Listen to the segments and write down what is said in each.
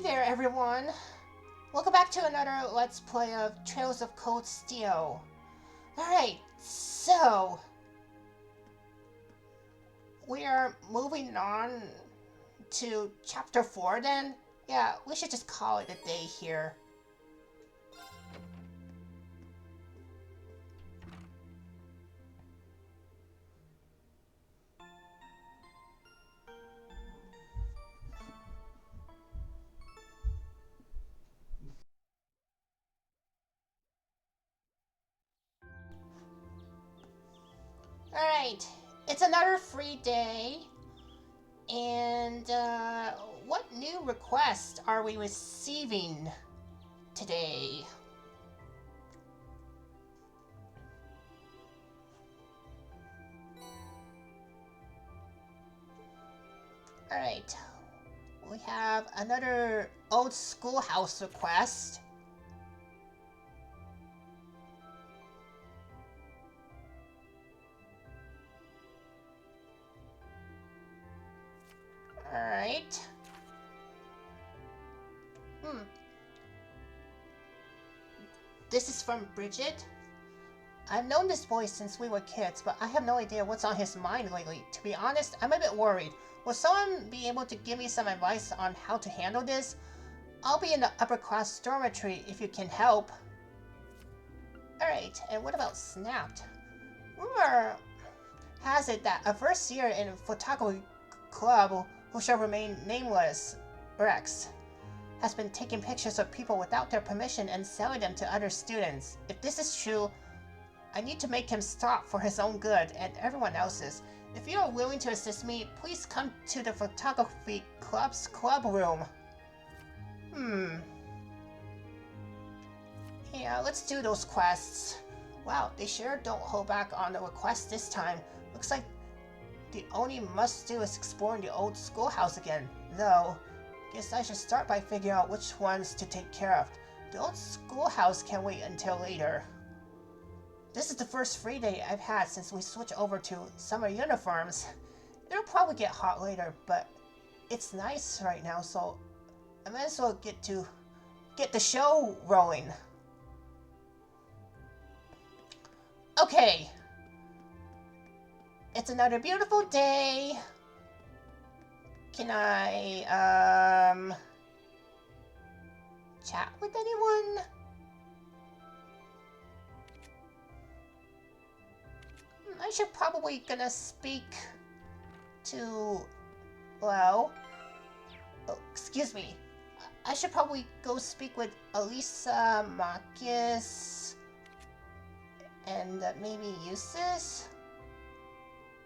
there, everyone! Welcome back to another Let's Play of Trails of Cold Steel. Alright, so... we are moving on to Chapter 4 then? Yeah, we should just call it a day here. Alright, it's another free day, and what new requests are we receiving today? Alright, we have another old schoolhouse request. Alright. This is from Bridget. I've known this boy since we were kids, but I have no idea what's on his mind lately. To be honest, I'm a bit worried. Will someone be able to give me some advice on how to handle this? I'll be in the upper class dormitory if you can help. Alright, and what about Snapped? Rumor has it that a first year in a photography club who shall remain nameless, Rex, has been taking pictures of people without their permission and selling them to other students. If this is true, I need to make him stop for his own good and everyone else's. If you are willing to assist me, please come to the photography club's club room. Yeah, let's do those quests. Wow, they sure don't hold back on the request this time. Looks like the only must-do is exploring the old schoolhouse again. Though, guess I should start by figuring out which ones to take care of. The old schoolhouse can wait until later. This is the first free day I've had since we switched over to summer uniforms. It'll probably get hot later, but it's nice right now, so I might as well get the show rolling. Okay. It's another beautiful day. Can I, chat with anyone? I should probably gonna speak to, well, oh, excuse me. I should probably go speak with Elisa, Marcus, and maybe Eustace?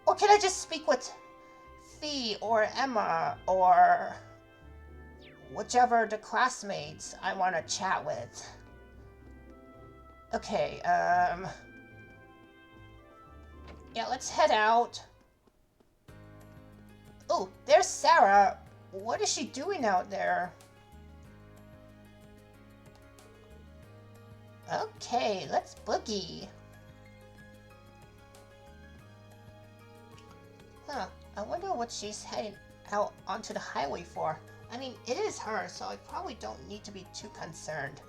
Or can I just speak with Fee or Emma or whichever the classmates I want to chat with? Okay, yeah, let's head out. Oh, there's Sarah. What is she doing out there? Okay, let's boogie. Huh, I wonder what she's heading out onto the highway for. I mean, it is her, so I probably don't need to be too concerned.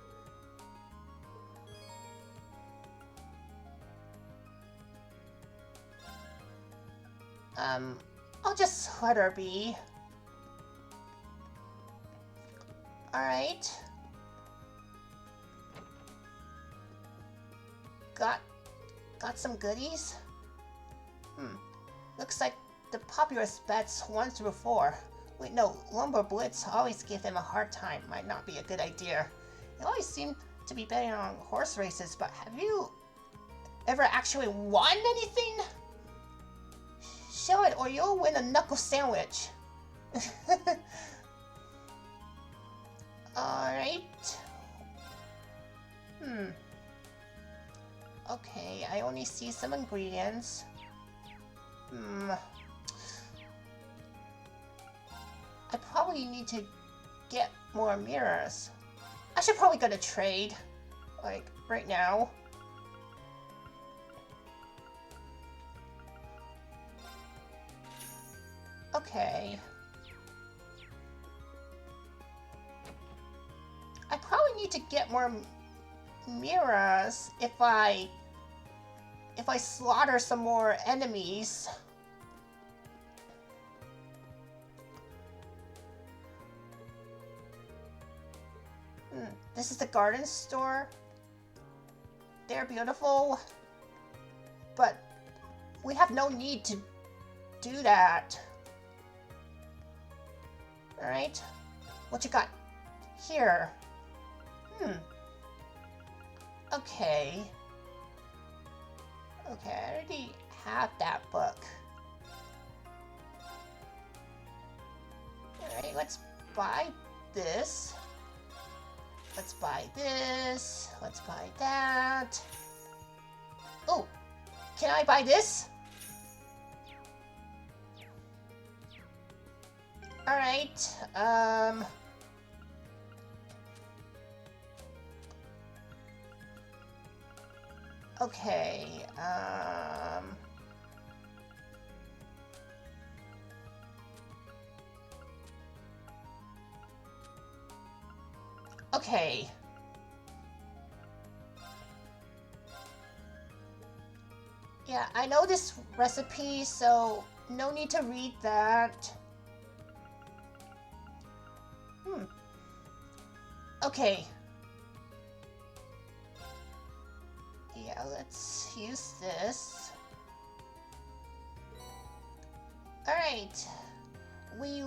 I'll just let her be. Alright. Got some goodies? Looks like the populous bets 1 through 4. Wait, no, Lumber Blitz always give them a hard time. Might not be a good idea. They always seem to be betting on horse races, but have you ever actually won anything? Show it or you'll win a knuckle sandwich. Alright. Okay, I only see some ingredients. I probably need to get more mirrors. I should probably go to trade, like, right now. Okay. need to get more mirrors if I slaughter some more enemies. This is the garden store. They're beautiful, but we have no need to do that. Alright, what you got here? Okay. Okay, I already have that book. Alright, let's buy this. Let's buy this. Let's buy that. Oh, can I buy this? Alright, okay, okay. Yeah, I know this recipe, so no need to read that. Okay. Yeah, let's use this. Alright. We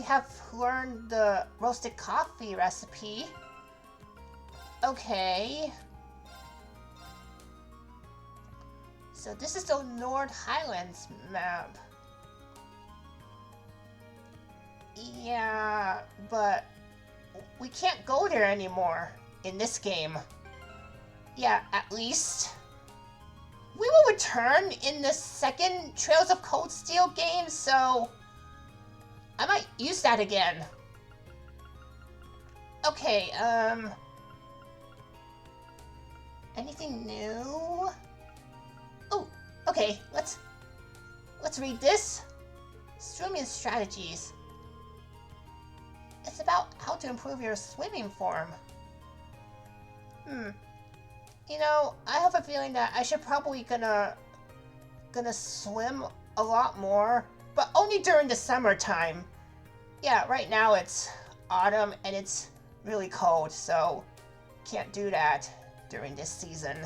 have learned the roasted coffee recipe. Okay. So this is the North Highlands map. Yeah, but we can't go there anymore in this game. Yeah, at least. We will return in the second Trails of Cold Steel game, so I might use that again. Okay, anything new? Oh, okay, let's read this. Swimming strategies. It's about how to improve your swimming form. You know, I have a feeling that I should probably gonna swim a lot more, but only during the summertime. Yeah, right now it's autumn and it's really cold, so can't do that during this season.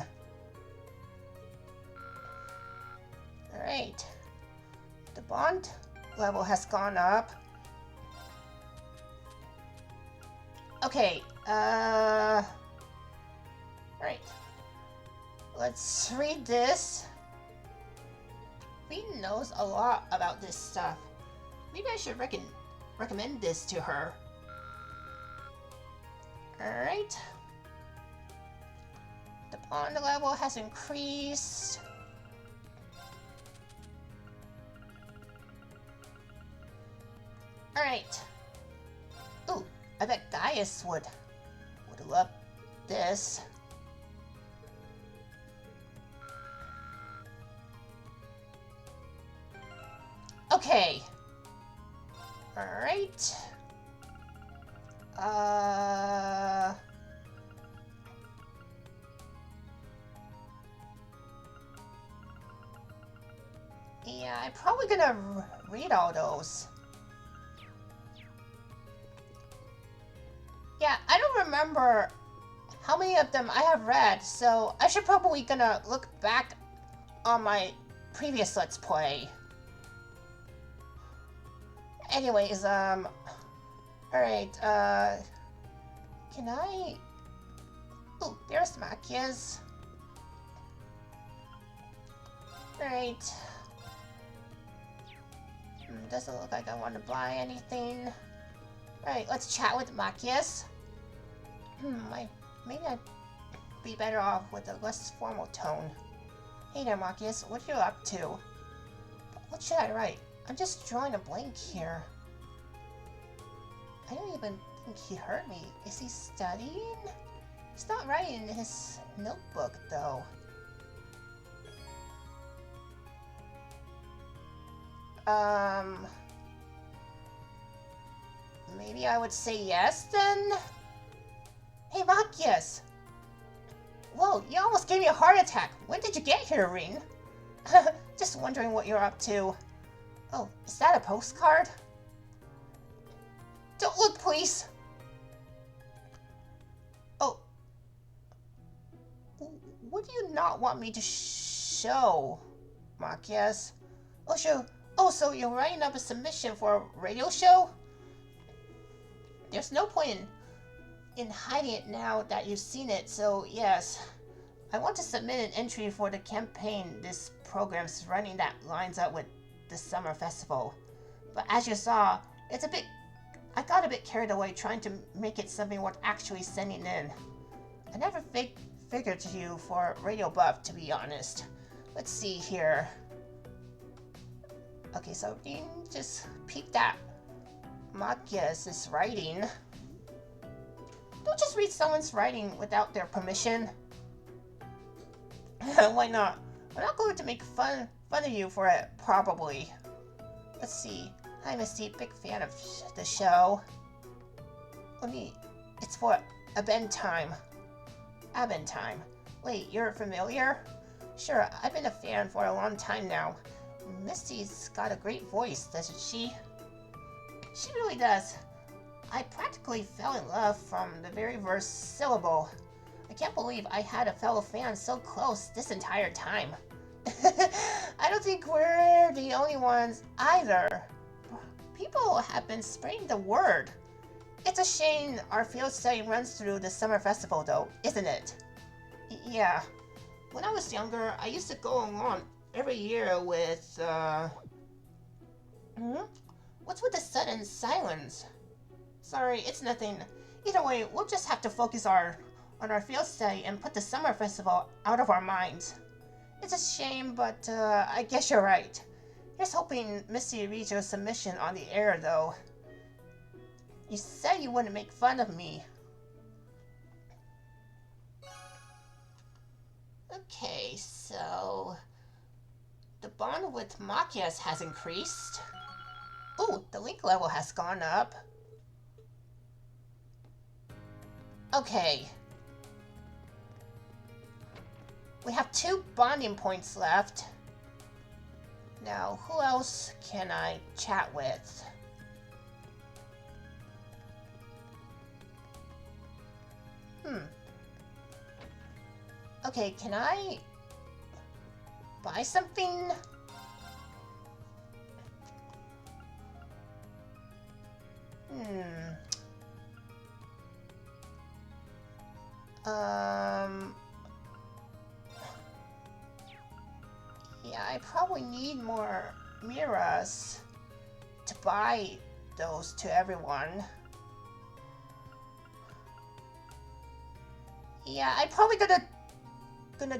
Alright. The bond level has gone up. Okay, right. Let's read this. Reed knows a lot about this stuff. Maybe I should recommend this to her. Alright. The bond level has increased. Alright. Ooh, I bet Gaius would love this. Okay. Alright. Yeah, I'm probably gonna read all those. Yeah, I don't remember how many of them I have read, so I should probably gonna look back on my previous Let's Play. Anyways, alright, can I... Ooh, there's Machias. Alright. Doesn't look like I want to buy anything. Alright, let's chat with Machias. Maybe I'd be better off with a less formal tone. Hey there, Machias, what are you up to? What should I write? I'm just drawing a blank here. I don't even think he heard me. Is he studying? He's not writing in his notebook, though. Maybe I would say yes, then? Hey, Machias! Whoa, you almost gave me a heart attack. When did you get here, Rin? Just wondering what you're up to. Oh, is that a postcard? Don't look, please! Oh. What do you not want me to show, Machias? Oh, sure. Oh, so you're writing up a submission for a radio show? There's no point in hiding it now that you've seen it, so yes. I want to submit an entry for the campaign this program's running that lines up with the summer festival. But as you saw, I got a bit carried away trying to make it something worth actually sending in. I never figured you for radio buff, to be honest. Let's see here. Okay, so you can just peek that Machias' writing. Don't just read someone's writing without their permission. Why not? I'm not going to make fun of you for it, probably. Let's see. Hi, Misty. Big fan of the show. Only it's for Abend time. Wait, you're familiar? Sure, I've been a fan for a long time now. Misty's got a great voice, doesn't she? She really does. I practically fell in love from the very first syllable. I can't believe I had a fellow fan so close this entire time. I don't think we're the only ones either. People have been spreading the word. It's a shame our field study runs through the summer festival though, isn't it? Yeah. When I was younger, I used to go along every year with, What's with the sudden silence? Sorry, it's nothing. Either way, we'll just have to focus on our field study and put the summer festival out of our minds. It's a shame, but I guess you're right. Here's hoping Misty reads your submission on the air, though. You said you wouldn't make fun of me. Okay, so the bond with Machias has increased. Ooh, the link level has gone up. Okay. We have 2 bonding points left. Now, who else can I chat with? Okay, can I buy something? Yeah, I probably need more mirrors to buy those to everyone. Yeah, I'm probably gonna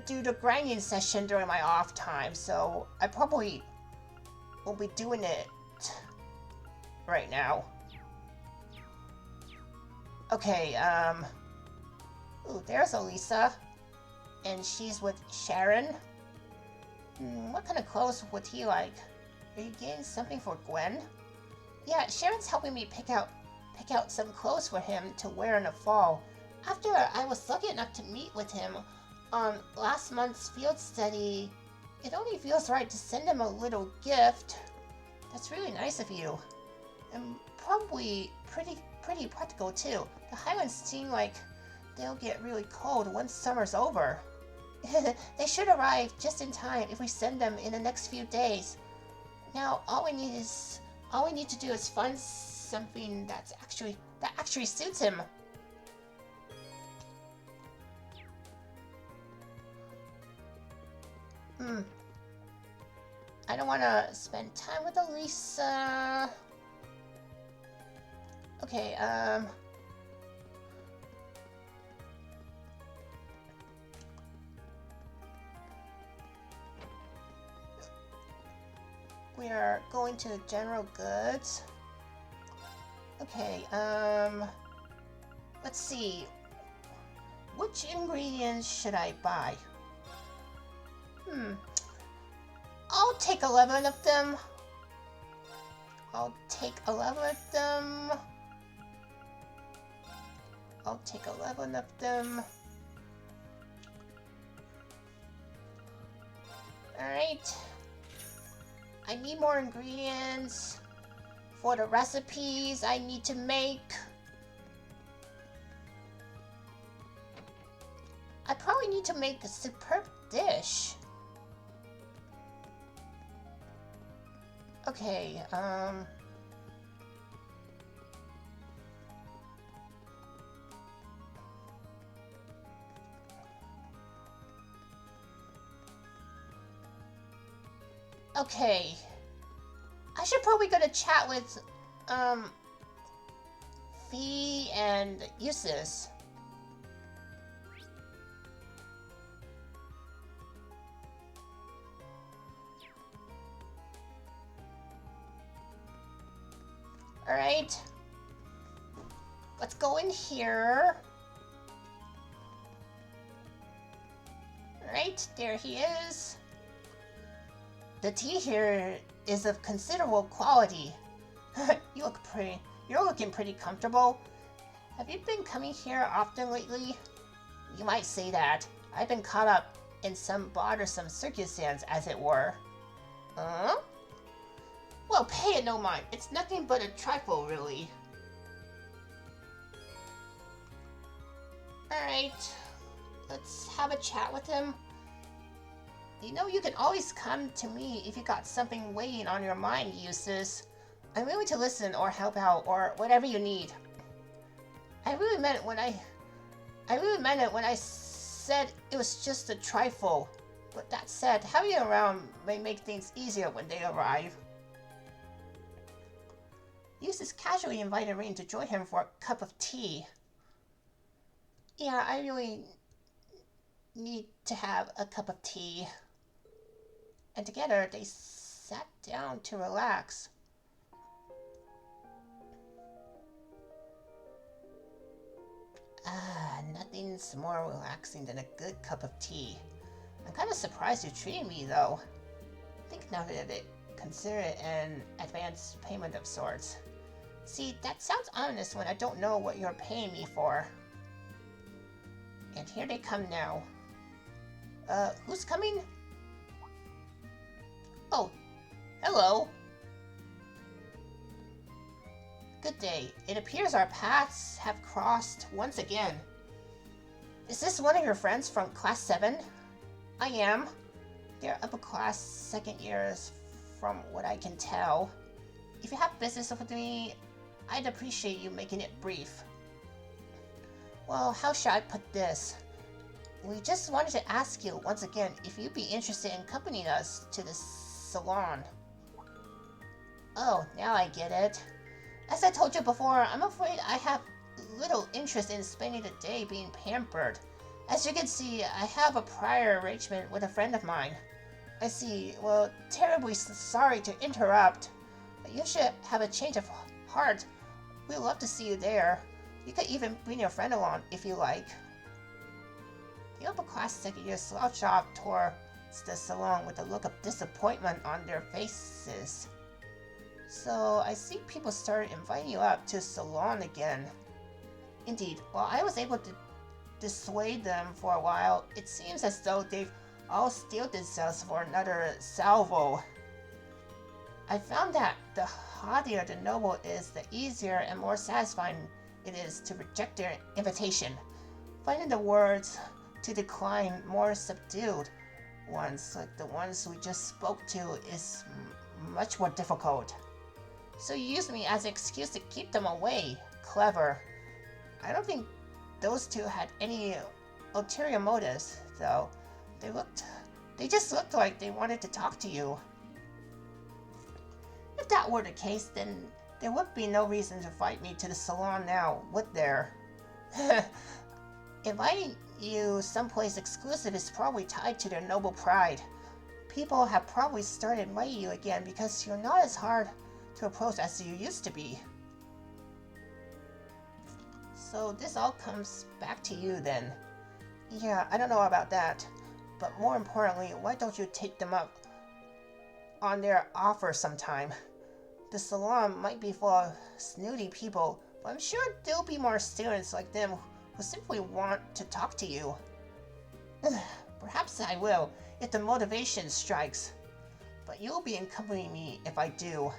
do the grinding session during my off time, so I probably will be doing it right now. Okay, ooh, there's Elisa, and she's with Sharon. What kind of clothes would he like? Are you getting something for Gwen? Yeah, Sharon's helping me pick out some clothes for him to wear in the fall. After I was lucky enough to meet with him on last month's field study, it only feels right to send him a little gift. That's really nice of you. And probably pretty practical too. The Highlands seem like they'll get really cold once summer's over. They should arrive just in time if we send them in the next few days. Now all we need to do is find something that actually suits him. I don't want to spend time with Elisa. Okay, we are going to general goods. Okay, let's see. Which ingredients should I buy? I'll take 11 of them. I'll take 11 of them. Alright. I need more ingredients for the recipes I need to make. I probably need to make a superb dish. Okay, okay. I should probably go to chat with, Fee and Eustace. Alright. Let's go in here. Alright, there he is. The tea here is of considerable quality. You're looking pretty comfortable. Have you been coming here often lately? You might say that. I've been caught up in some bothersome circumstance, as it were. Huh? Well, pay it no mind. It's nothing but a trifle, really. Alright. Let's have a chat with him. You know, you can always come to me if you got something weighing on your mind, Eustace. I'm willing to listen or help out or whatever you need. I really meant it when I said it was just a trifle. But that said, having you around may make things easier when they arrive. Eustace casually invited Rain to join him for a cup of tea. Yeah, I really need to have a cup of tea. And together they sat down to relax. Nothing's more relaxing than a good cup of tea. I'm kind of surprised you treated me, though. Think now that it consider it an advance payment of sorts. See, that sounds ominous when I don't know what you're paying me for. And here they come now. Who's coming? Oh, hello. Good day. It appears our paths have crossed once again. Is this one of your friends from Class 7? I am. They're upper class second years from what I can tell. If you have business with me, I'd appreciate you making it brief. Well, how shall I put this? We just wanted to ask you once again if you'd be interested in accompanying us to the salon. Oh, now I get it. As I told you before, I'm afraid I have little interest in spending the day being pampered. As you can see, I have a prior arrangement with a friend of mine. I see. Well, terribly sorry to interrupt, but you should have a change of heart. We'd love to see you there. You could even bring your friend along if you like. The upper class second year slouched off towards the salon with a look of disappointment on their faces. So I see people started inviting you up to the salon again. Indeed, while I was able to dissuade them for a while, it seems as though they've all steeled themselves for another salvo. I found that the haughtier the noble is, the easier and more satisfying it is to reject their invitation. Finding the words to decline more subdued ones, like the ones we just spoke to, is much more difficult. So you used me as an excuse to keep them away. Clever. I don't think those two had any ulterior motives, though. They just looked like they wanted to talk to you. If that were the case, then there would be no reason to invite me to the salon now, would there? Inviting you someplace exclusive is probably tied to their noble pride. People have probably started inviting you again because you're not as hard to approach as you used to be. So this all comes back to you then. Yeah, I don't know about that. But more importantly, why don't you take them up on their offer sometime? The salon might be full of snooty people, but I'm sure there'll be more students like them who simply want to talk to you. Perhaps I will, if the motivation strikes. But you'll be accompanying me if I do.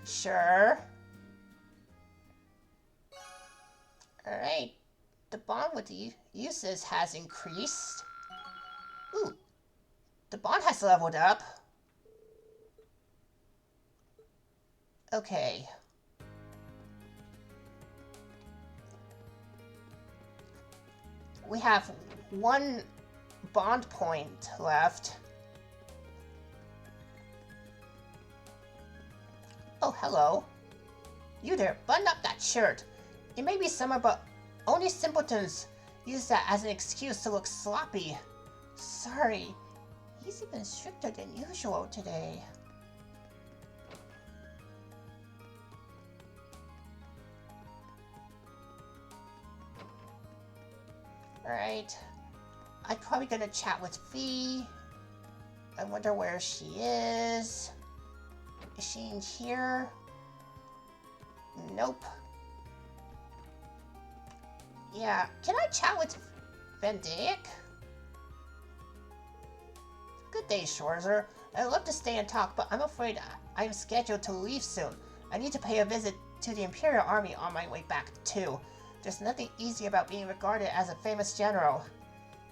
Sure. Alright, the bond with the uses has increased. Ooh, the bond has leveled up. Okay. We have one bond point left. Oh, hello. You there, button up that shirt. It may be summer, but only simpletons use that as an excuse to look sloppy. Sorry, he's even stricter than usual today. Alright. I'm probably gonna chat with Fee. I wonder where she is. Is she in here? Nope. Yeah, can I chat with Van Dijk? Good day, Schwarzer. I'd love to stay and talk, but I'm afraid I'm scheduled to leave soon. I need to pay a visit to the Imperial Army on my way back, too. There's nothing easy about being regarded as a famous general.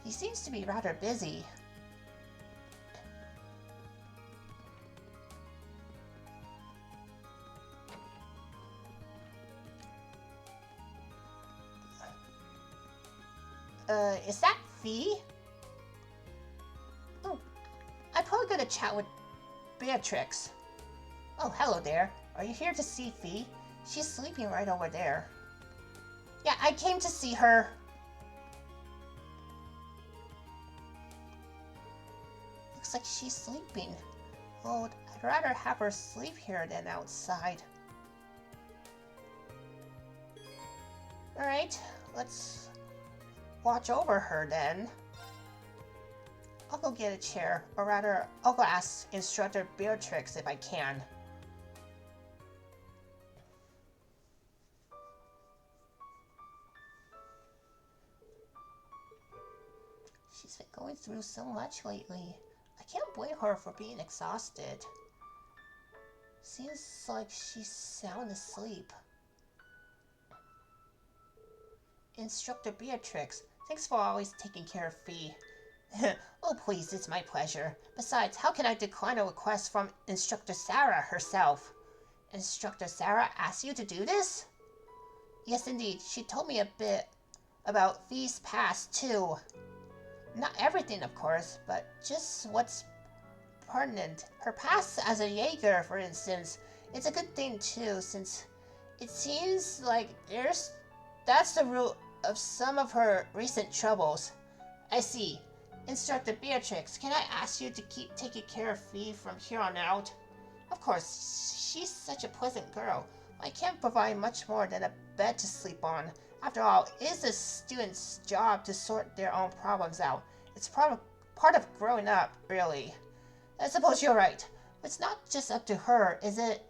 He seems to be rather busy. Is that Fee? Oh, I'm probably gonna chat with Beatrix. Oh, hello there. Are you here to see Fee? She's sleeping right over there. Yeah, I came to see her. Looks like she's sleeping. Oh, I'd rather have her sleep here than outside. Alright, let's watch over her then. I'll go get a chair, or rather, I'll go ask Instructor Beatrix if I can. She's been going through so much lately. I can't blame her for being exhausted. Seems like she's sound asleep. Instructor Beatrix, thanks for always taking care of Fee. Oh please, it's my pleasure. Besides, how can I decline a request from Instructor Sarah herself? Instructor Sarah asked you to do this? Yes indeed, she told me a bit about Fee's past too. Not everything of course, but just what's pertinent. Her past as a Jaeger, for instance. It's a good thing too, since it seems like that's the root of some of her recent troubles. I see. Instructor Beatrix, can I ask you to keep taking care of Fee from here on out? Of course, she's such a pleasant girl. I can't provide much more than a bed to sleep on. After all, it is a student's job to sort their own problems out. It's part of growing up, really. I suppose you're right. But it's not just up to her, is it?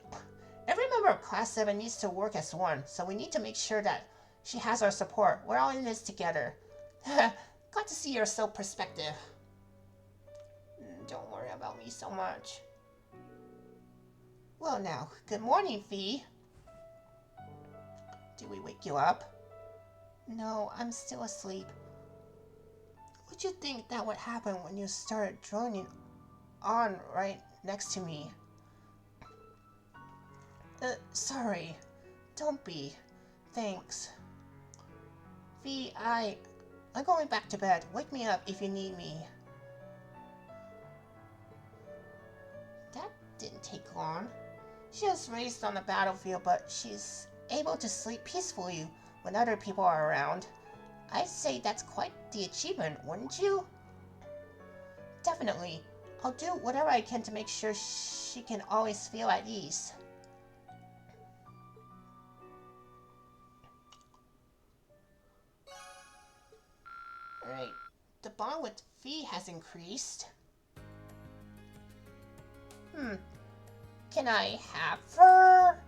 Every member of Class 7 needs to work as one, so we need to make sure that she has our support. We're all in this together. Glad to see you're so perspective. Don't worry about me so much. Well now, good morning, Fee. Did we wake you up? No, I'm still asleep. Would you think that would happen when you started droning on right next to me? Sorry. Don't be. Thanks. Fee, I'm going back to bed. Wake me up if you need me. That didn't take long. She was raised on the battlefield, but she's able to sleep peacefully when other people are around. I'd say that's quite the achievement, wouldn't you? Definitely. I'll do whatever I can to make sure she can always feel at ease. Alright, the bond with Fee has increased. Can I have her?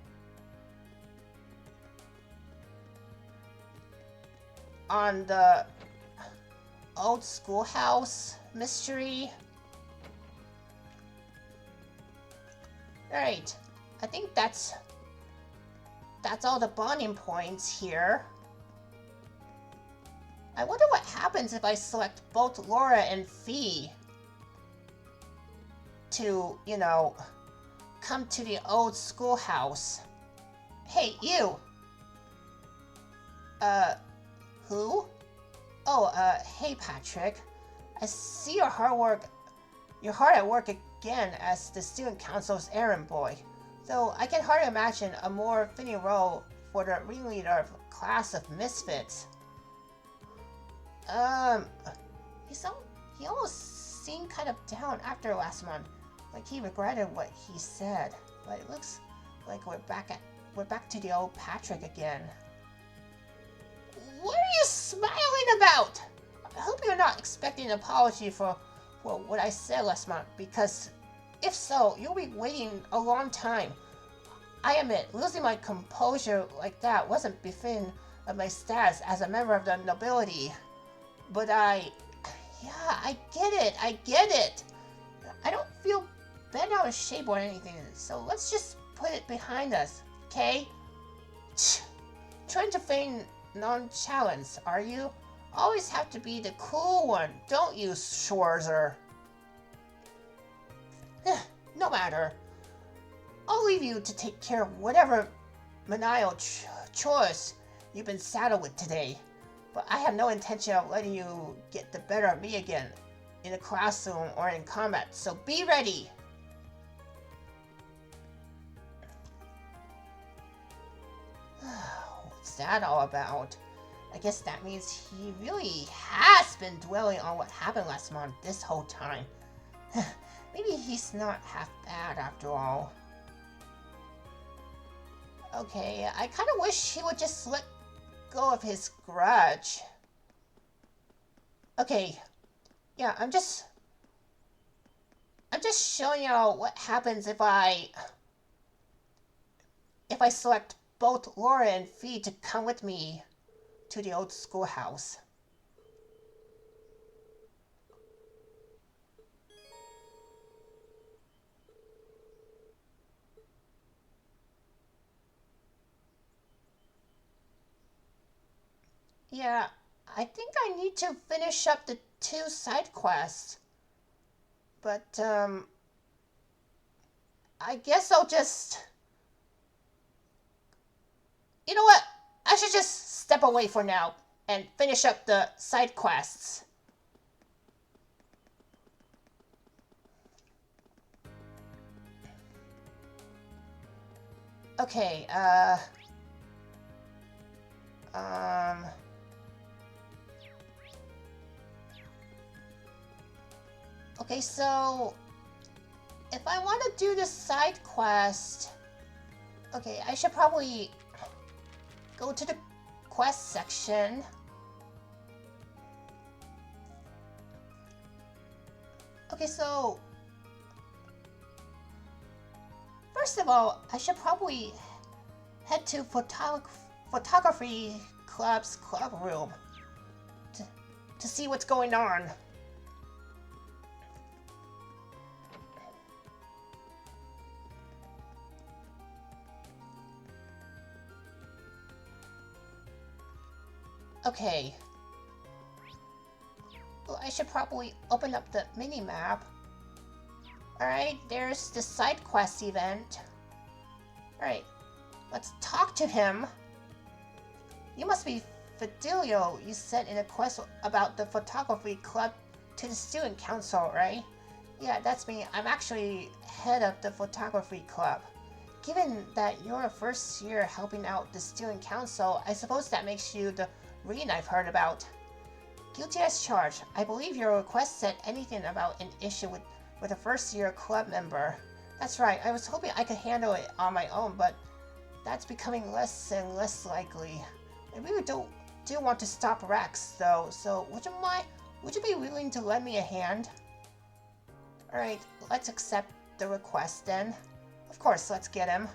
on the old schoolhouse mystery. Alright, I think that's all the bonding points here. I wonder what happens if I select both Laura and Fee to, you know, come to the old schoolhouse. Hey, you! Who? Oh, hey Patrick. I see your hard at work again as the student council's errand boy. Though I can hardly imagine a more fitting role for the ringleader of a class of misfits. He almost seemed kind of down after last month, like he regretted what he said. But it looks like we're back to the old Patrick again. What are you smiling about? I hope you're not expecting an apology for what I said last month, because if so, you'll be waiting a long time. I admit, losing my composure like that wasn't befitting of my status as a member of the nobility. But I get it. I don't feel bent out of shape or anything, so let's just put it behind us, okay? Trying to feign nonchalance, are you? Always have to be the cool one, don't you, Schwarzer? No matter. I'll leave you to take care of whatever menial chores you've been saddled with today. But I have no intention of letting you get the better of me again in the classroom or in combat, so be ready! What's that all about? I guess that means he really has been dwelling on what happened last month this whole time. Maybe he's not half bad after all. Okay, I kind of wish he would just let go of his grudge. Okay, yeah, I'm just showing you what happens if I select both Laura and Fee to come with me to the old schoolhouse. Yeah, I think I need to finish up the 2 side quests. But, I guess I'll just... You know what? I should just step away for now and finish up the side quests. Okay, okay, so if I want to do the side quest, okay, I should probably go to the quest section. Okay, so first of all, I should probably head to photography club's club room to see what's going on. Okay. Well, I should probably open up the mini-map. Alright, there's the side quest event. Alright, let's talk to him. You must be Fidelio. You sent in a quest about the photography club to the student council, right? Yeah, that's me. I'm actually head of the photography club. Given that you're a first year helping out the student council, I suppose that makes you the Rean I've heard about. Guilty as charged. I believe your request said anything about an issue with a first-year club member. That's right, I was hoping I could handle it on my own, but that's becoming less and less likely. I really do want to stop Rex, though, so would you be willing to lend me a hand? Alright, let's accept the request then. Of course, let's get him.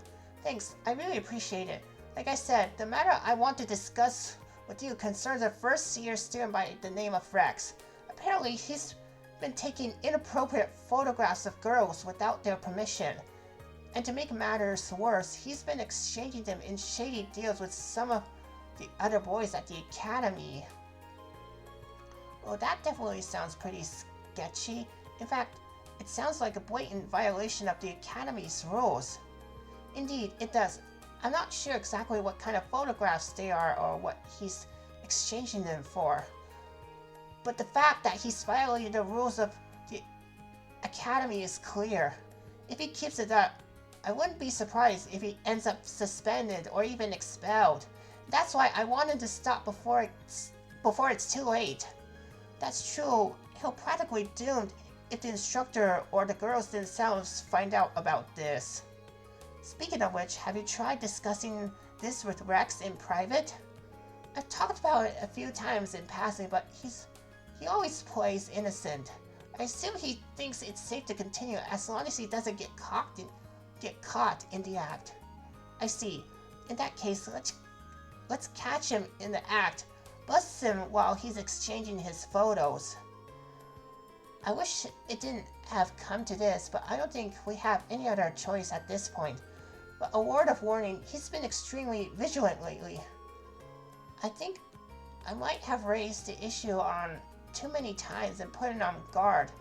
Thanks, I really appreciate it. Like I said, the matter I want to discuss with you concerns a first-year student by the name of Rex. Apparently, he's been taking inappropriate photographs of girls without their permission. And to make matters worse, he's been exchanging them in shady deals with some of the other boys at the academy. Well, that definitely sounds pretty sketchy. In fact, it sounds like a blatant violation of the academy's rules. Indeed, it does. I'm not sure exactly what kind of photographs they are or what he's exchanging them for. But the fact that he's violated the rules of the academy is clear. If he keeps it up, I wouldn't be surprised if he ends up suspended or even expelled. That's why I want him to stop before it's too late. That's true, he'll practically doomed if the instructor or the girls themselves find out about this. Speaking of which, have you tried discussing this with Rex in private? I've talked about it a few times in passing, but he always plays innocent. I assume he thinks it's safe to continue as long as he doesn't get caught in the act. I see. In that case, let's catch him in the act. Bust him while he's exchanging his photos. I wish it didn't have come to this, but I don't think we have any other choice at this point. But a word of warning, he's been extremely vigilant lately. I think I might have raised the issue on too many times and put him on guard,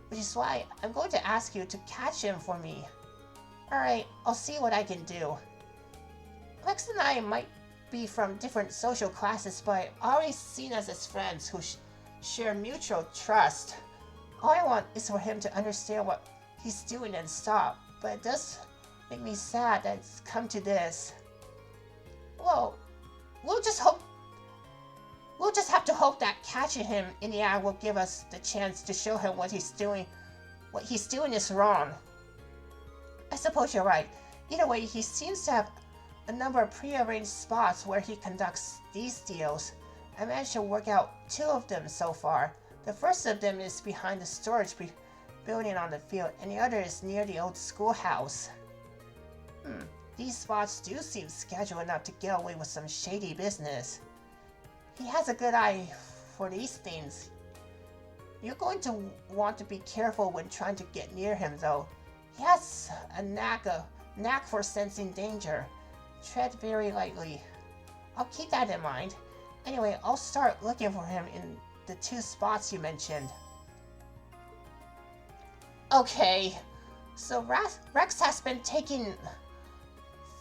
which is why I'm going to ask you to catch him for me. Alright, I'll see what I can do. Lex and I might be from different social classes, but I've always seen us as friends who share mutual trust. All I want is for him to understand what he's doing and stop, but it does make me sad that it's come to this. Well, we'll just have to hope that catching him in the act will give us the chance to show him what he's doing. What he's doing is wrong. I suppose you're right. Either way, he seems to have a number of pre-arranged spots where he conducts these deals. I managed to work out 2 of them so far. The first of them is behind the storage building on the field, and the other is near the old schoolhouse. These spots do seem scheduled enough to get away with some shady business. He has a good eye for these things. You're going to want to be careful when trying to get near him, though. He has a knack for sensing danger. Tread very lightly. I'll keep that in mind. Anyway, I'll start looking for him in the 2 spots you mentioned. Okay, so Rex has been taking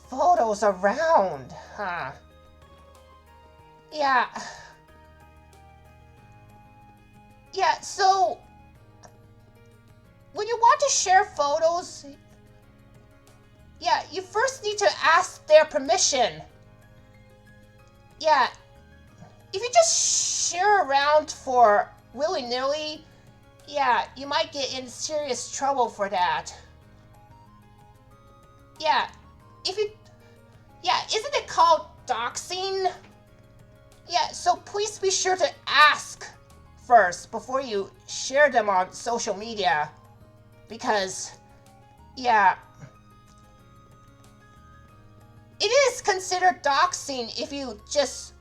photos around, huh? Yeah, so when you want to share photos, you first need to ask their permission. Yeah, if you just share around for willy-nilly, you might get in serious trouble for that. Isn't it called doxing? So please be sure to ask first before you share them on social media. Because, it is considered doxing if you just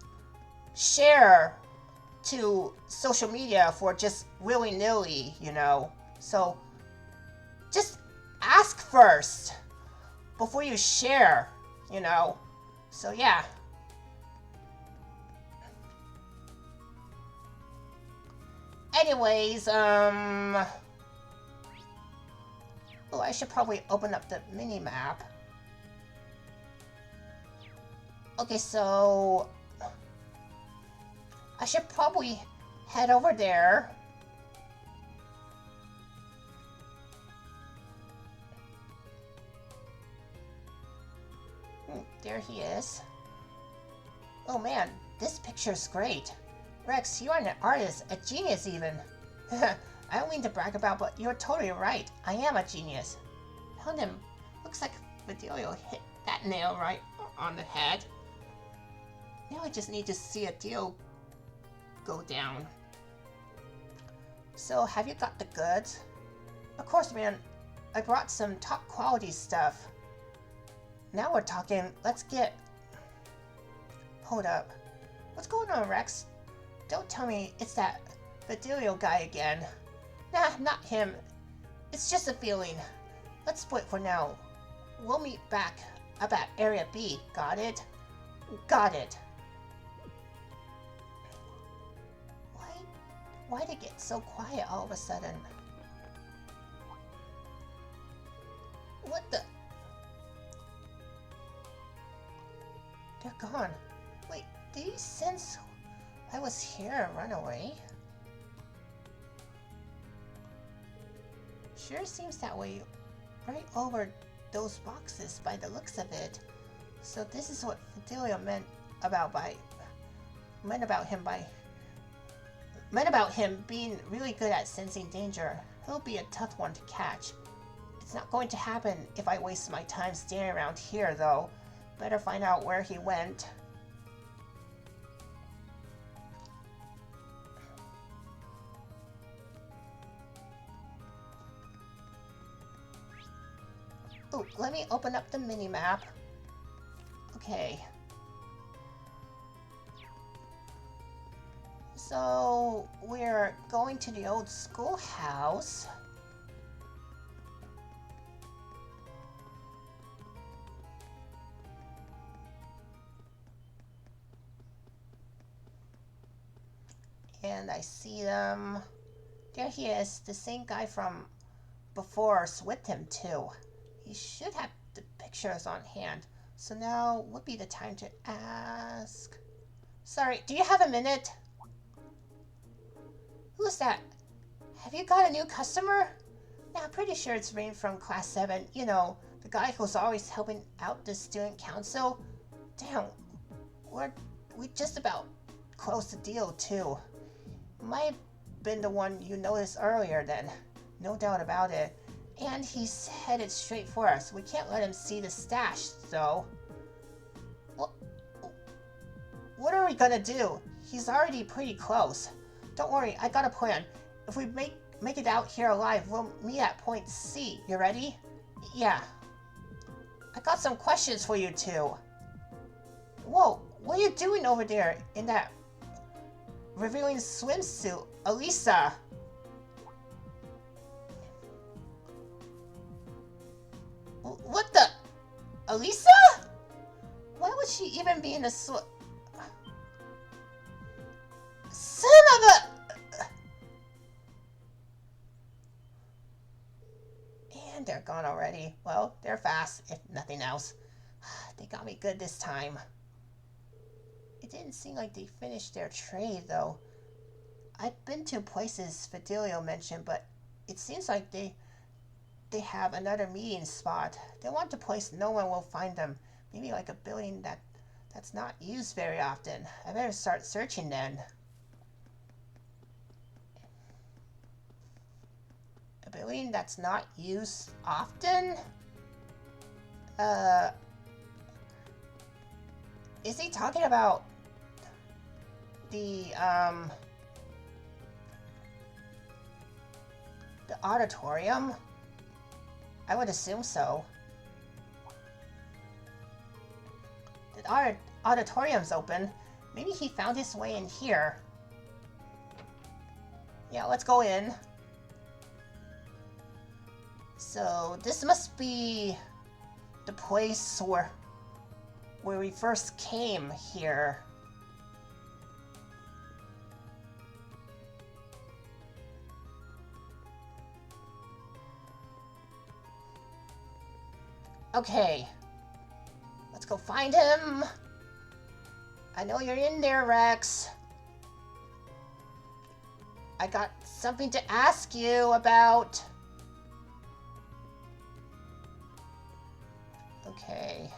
share to social media for just willy-nilly, So, just ask first before you share, So, Anyways, I should probably open up the mini-map. Okay, so I should probably head over there. There he is. Oh man, this picture's great. Rex, you are an artist, a genius even. I don't mean to brag about, but you're totally right. I am a genius. Helen, looks like Fidelio hit that nail right on the head. Now I just need to see a deal go down. So, have you got the goods? Of course, man. I brought some top quality stuff. Now we're talking. Let's get... Hold up. What's going on, Rex? Don't tell me it's that Fidelio guy again. Nah, not him. It's just a feeling. Let's split for now. We'll meet back up at Area B. Got it? Got it. Why'd it get so quiet all of a sudden? What the? They're gone. Wait, did you sense I was here and run away? Sure seems that way. Right over those boxes by the looks of it. So this is what Fidelio meant about him being really good at sensing danger. He'll be a tough one to catch. It's not going to happen if I waste my time standing around here, though. Better find out where he went. Oh, let me open up the mini-map. Okay. So, we're going to the old schoolhouse. And I see them. There he is, the same guy from before's with him too. He should have the pictures on hand. So now would be the time to ask. Sorry, do you have a minute? Who's that? Have you got a new customer? Yeah, I'm pretty sure it's Rain from Class 7. You know, the guy who's always helping out the student council. Damn, we just about closed the deal too. Might have been the one you noticed earlier then. No doubt about it. And he's headed straight for us. We can't let him see the stash, though. What are we gonna do? He's already pretty close. Don't worry, I got a plan. If we make it out here alive, we'll meet at point C. You ready? Yeah. I got some questions for you two. Whoa, what are you doing over there in that revealing swimsuit? Elisa! What the? Elisa? Why would she even be in a Son of a... And they're gone already. Well, they're fast, if nothing else. They got me good this time. It didn't seem like they finished their trade, though. I've been to places Fidelio mentioned, but it seems like they have another meeting spot. They want a place no one will find them. Maybe like a building that's not used very often. I better start searching then. A building that's not used often? Is he talking about the auditorium? I would assume so. The auditorium's open. Maybe he found his way in here. Yeah, let's go in. So this must be the place where we first came here. Okay, let's go find him. I know you're in there, Rex. I got something to ask you about. Okay.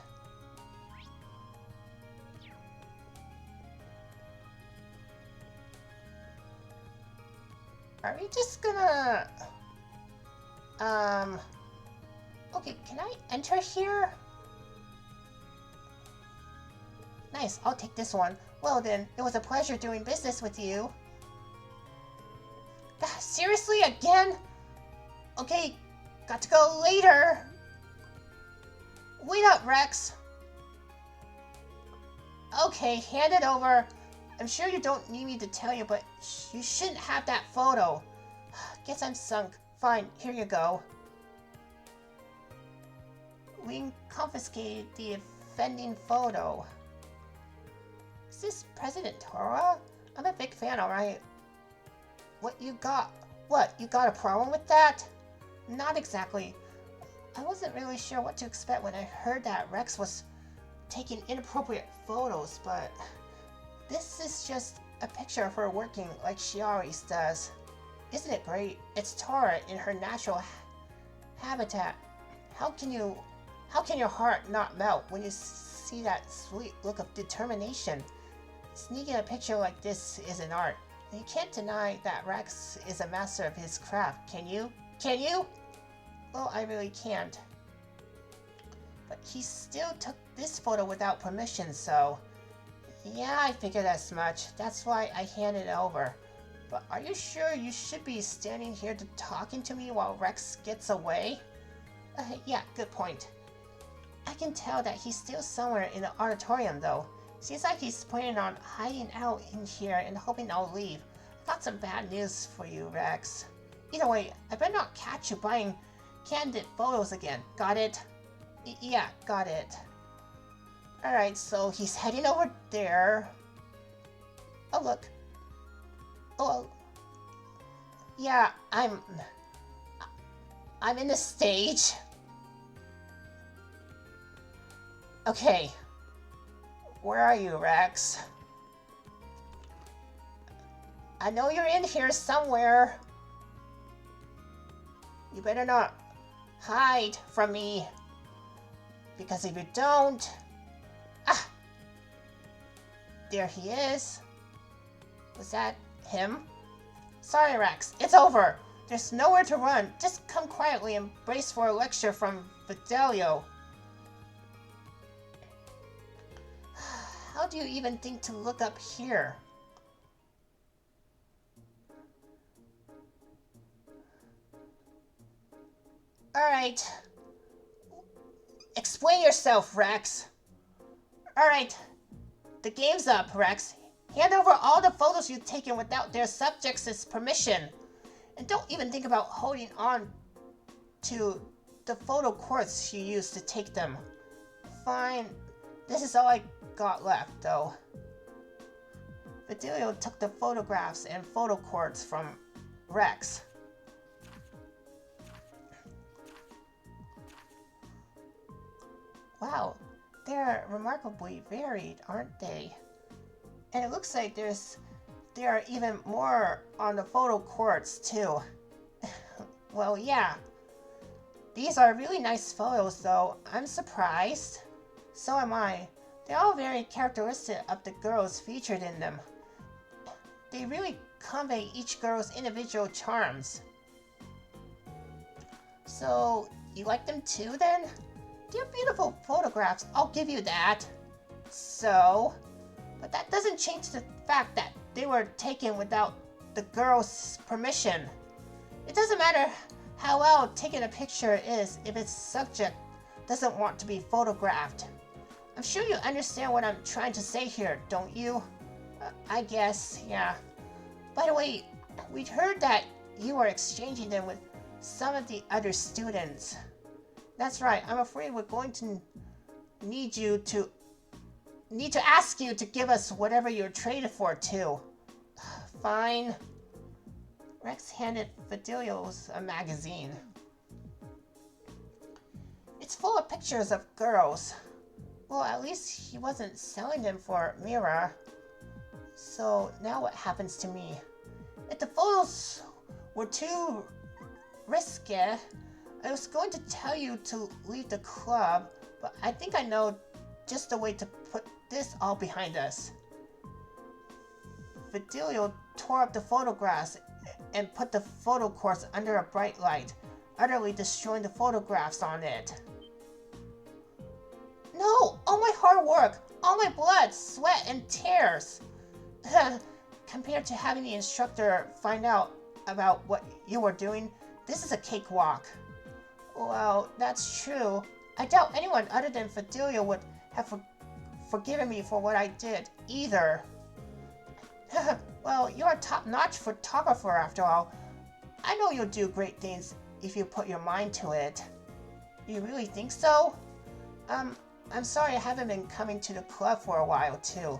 Are we just gonna... Okay, can I enter here? Nice, I'll take this one. Well then, it was a pleasure doing business with you. Seriously, again? Okay, got to go later. Wait up, Rex. Okay, hand it over. I'm sure you don't need me to tell you, but you shouldn't have that photo. Guess I'm sunk. Fine, here you go. We confiscated the offending photo. Is this President Tora? I'm a big fan, alright. What, you got a problem with that? Not exactly. I wasn't really sure what to expect when I heard that Rex was taking inappropriate photos, but this is just a picture of her working like she always does. Isn't it great? It's Tora in her natural habitat. How can your heart not melt when you see that sweet look of determination? Sneaking a picture like this is an art. You can't deny that Rex is a master of his craft, can you? Can you? Well, I really can't. But he still took this photo without permission, so... Yeah, I figured as much. That's why I handed it over. But are you sure you should be standing here talking to me while Rex gets away? Yeah, good point. I can tell that he's still somewhere in the auditorium, though. Seems like he's planning on hiding out in here and hoping I'll leave. I got some bad news for you, Rex. Either way, I better not catch you buying candid photos again. Got it? Yeah, got it. Alright, so he's heading over there. Oh, look. Oh, yeah, I'm in the stage. Okay. Where are you, Rex? I know you're in here somewhere. You better not hide from me. Because if you don't... Ah! There he is. Was that him? Sorry, Rex. It's over. There's nowhere to run. Just come quietly and brace for a lecture from Fidelio. How do you even think to look up here? Alright. Explain yourself, Rex. Alright. The game's up, Rex. Hand over all the photos you've taken without their subjects' permission. And don't even think about holding on to the photo quartz you used to take them. Fine. This is all I got left, though. Fidelio took the photographs and photo quartz from Rex. Wow, they're remarkably varied, aren't they? And it looks like there are even more on the photo quartz too. Well, yeah. These are really nice photos, though. I'm surprised. So am I. They're all very characteristic of the girls featured in them. They really convey each girl's individual charms. So, you like them too, then? They're beautiful photographs, I'll give you that. So, but that doesn't change the fact that they were taken without the girl's permission. It doesn't matter how well taken a picture is if its subject doesn't want to be photographed. I'm sure you understand what I'm trying to say here, don't you? I guess, yeah. By the way, we'd heard that you were exchanging them with some of the other students. That's right, I'm afraid we're going to need to ask you to give us whatever you're traded for, too. Fine. Rex handed Fidelio's a magazine. It's full of pictures of girls. Well, at least he wasn't selling them for Mira. So now what happens to me? If the photos were too risky, I was going to tell you to leave the club, but I think I know just the way to put this all behind us. Fidelio tore up the photographs and put the photo quartz under a bright light, utterly destroying the photographs on it. No! All my hard work, all my blood, sweat, and tears! Compared to having the instructor find out about what you were doing, this is a cakewalk. Well, that's true. I doubt anyone other than Fidelio would have forgiven me for what I did, either. Well, you're a top-notch photographer after all. I know you'll do great things if you put your mind to it. You really think so? I'm sorry I haven't been coming to the club for a while, too.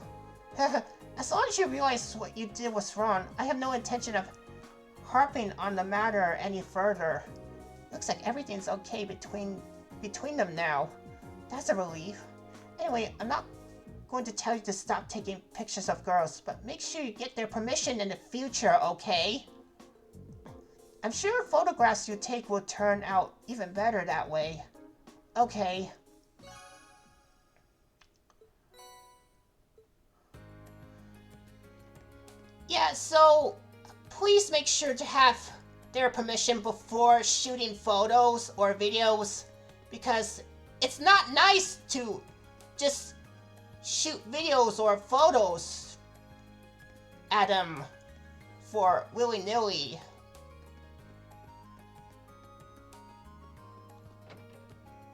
As long as you realize what you did was wrong, I have no intention of harping on the matter any further. Looks like everything's okay between them now. That's a relief. Anyway, I'm not going to tell you to stop taking pictures of girls, but make sure you get their permission in the future, okay? I'm sure photographs you take will turn out even better that way. Okay. Yeah, so please make sure to have their permission before shooting photos or videos, because it's not nice to just shoot videos or photos at them for willy-nilly.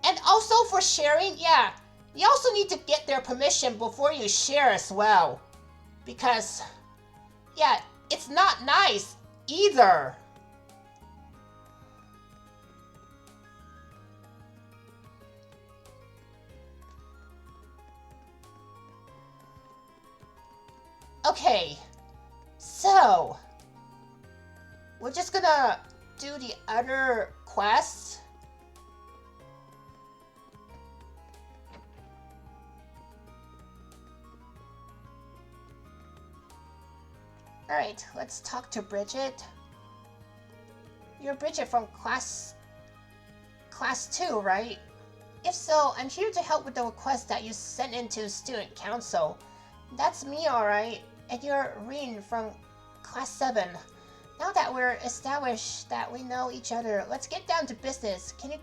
And also for sharing, yeah, you also need to get their permission before you share as well, because yeah, it's not nice either. Okay, so we're just gonna do the other quests. Alright, let's talk to Bridget. You're Bridget from class 2, right? If so, I'm here to help with the request that you sent into student council. That's me, alright. And you're Reen from class 7. Now that we're established that we know each other, let's get down to business. Can you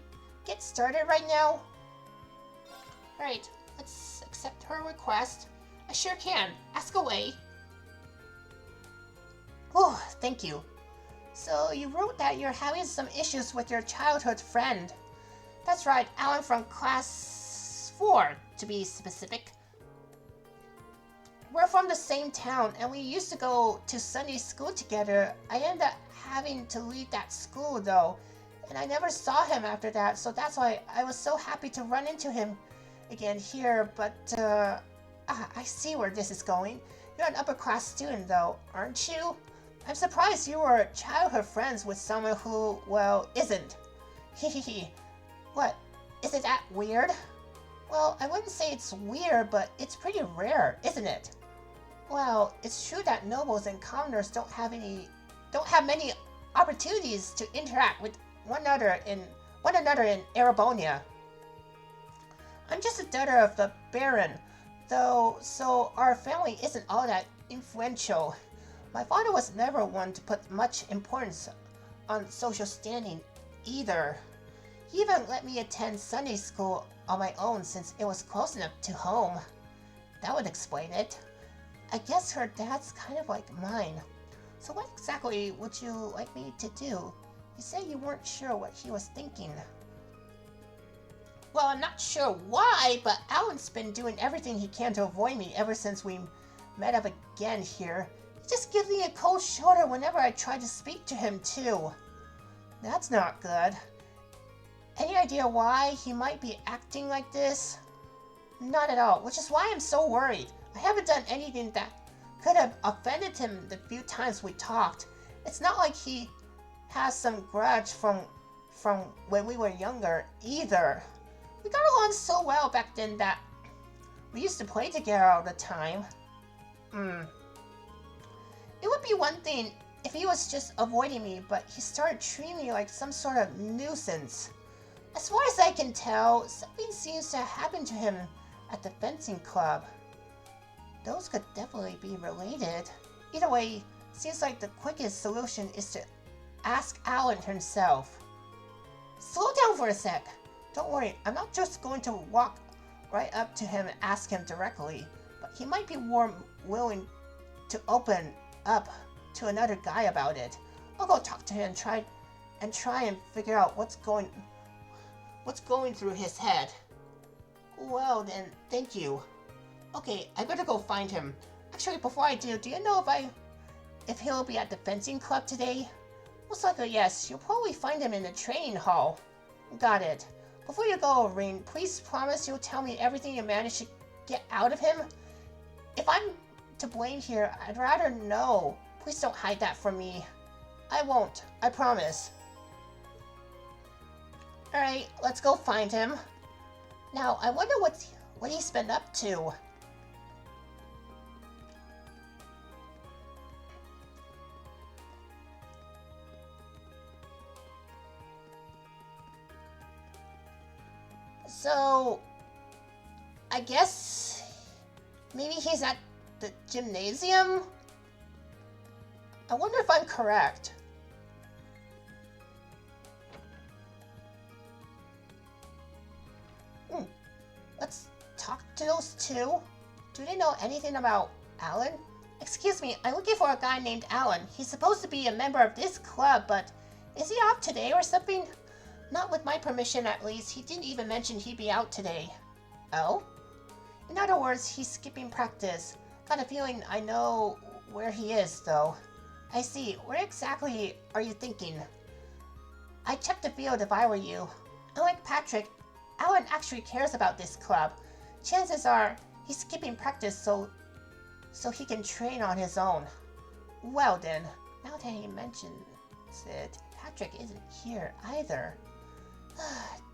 get started right now? Alright, let's accept her request. I sure can. Ask away. Oh, thank you. So you wrote that you're having some issues with your childhood friend. That's right, Alan from class 4, to be specific. We're from the same town, and we used to go to Sunday school together. I ended up having to leave that school, though, and I never saw him after that, so that's why I was so happy to run into him again here, but, I see where this is going. You're an upper-class student, though, aren't you? I'm surprised you were childhood friends with someone who, well, isn't. Hehehe. What? Is it that weird? Well, I wouldn't say it's weird, but it's pretty rare, isn't it? Well, it's true that nobles and commoners don't have many opportunities to interact with one another in Erebonia. I'm just a daughter of the Baron, though, so our family isn't all that influential. My father was never one to put much importance on social standing either. He even let me attend Sunday school on my own since it was close enough to home. That would explain it. I guess her dad's kind of like mine. So what exactly would you like me to do? You said you weren't sure what he was thinking. Well, I'm not sure why, but Alan's been doing everything he can to avoid me ever since we met up again here. He just gives me a cold shoulder whenever I try to speak to him, too. That's not good. Any idea why he might be acting like this? Not at all, which is why I'm so worried. I haven't done anything that could have offended him the few times we talked. It's not like he has some grudge from when we were younger, either. We got along so well back then that we used to play together all the time. It would be one thing if he was just avoiding me, but he started treating me like some sort of nuisance. As far as I can tell, something seems to have happened to him at the fencing club. Those could definitely be related. Either way, seems like the quickest solution is to ask Alan himself. Slow down for a sec. Don't worry, I'm not just going to walk right up to him and ask him directly, but he might be more willing to open up to another guy about it. I'll go talk to him and try and figure out what's going through his head. Well then, thank you. Okay, I better go find him. Actually, before I do you know if he'll be at the fencing club today? Most likely, yes. You'll probably find him in the training hall. Got it. Before you go, Rin, please promise you'll tell me everything you managed to get out of him. If I'm to blame here, I'd rather know. Please don't hide that from me. I won't. I promise. Alright, let's go find him. Now, I wonder what he's been up to. So, I guess maybe he's at the gymnasium? I wonder if I'm correct. Let's talk to those two. Do they know anything about Alan? Excuse me, I'm looking for a guy named Alan. He's supposed to be a member of this club, but is he off today or something? Not with my permission, at least. He didn't even mention he'd be out today. Oh? In other words, he's skipping practice. Got a feeling I know where he is, though. I see. Where exactly are you thinking? I'd check the field if I were you. Unlike Patrick, Alan actually cares about this club. Chances are he's skipping practice so he can train on his own. Well then, now that he mentions it, Patrick isn't here either.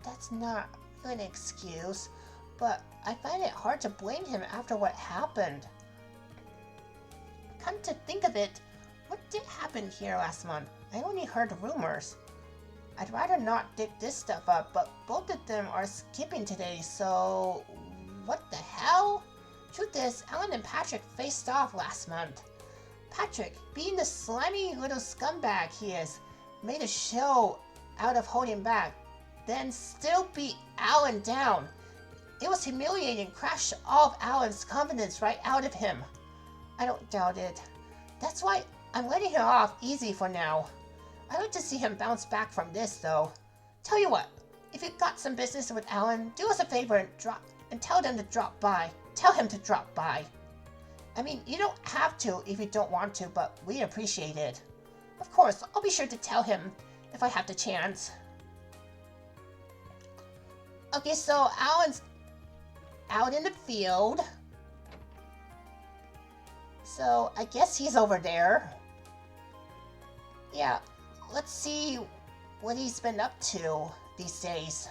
That's not an excuse, but I find it hard to blame him after what happened. Come to think of it, what did happen here last month? I only heard rumors. I'd rather not dig this stuff up, but both of them are skipping today, so what the hell? Truth is, Alan and Patrick faced off last month. Patrick, being the slimy little scumbag he is, made a show out of holding back, then still beat Alan down. It was humiliating, crashed all of Alan's confidence right out of him. I don't doubt it. That's why I'm letting him off easy for now. I'd like to see him bounce back from this, though. Tell you what, if you've got some business with Alan, do us a favor and tell them to drop by. Tell him to drop by. I mean, you don't have to if you don't want to, but we appreciate it. Of course, I'll be sure to tell him if I have the chance. Okay, so Alan's out in the field. So I guess he's over there. Yeah, let's see what he's been up to these days.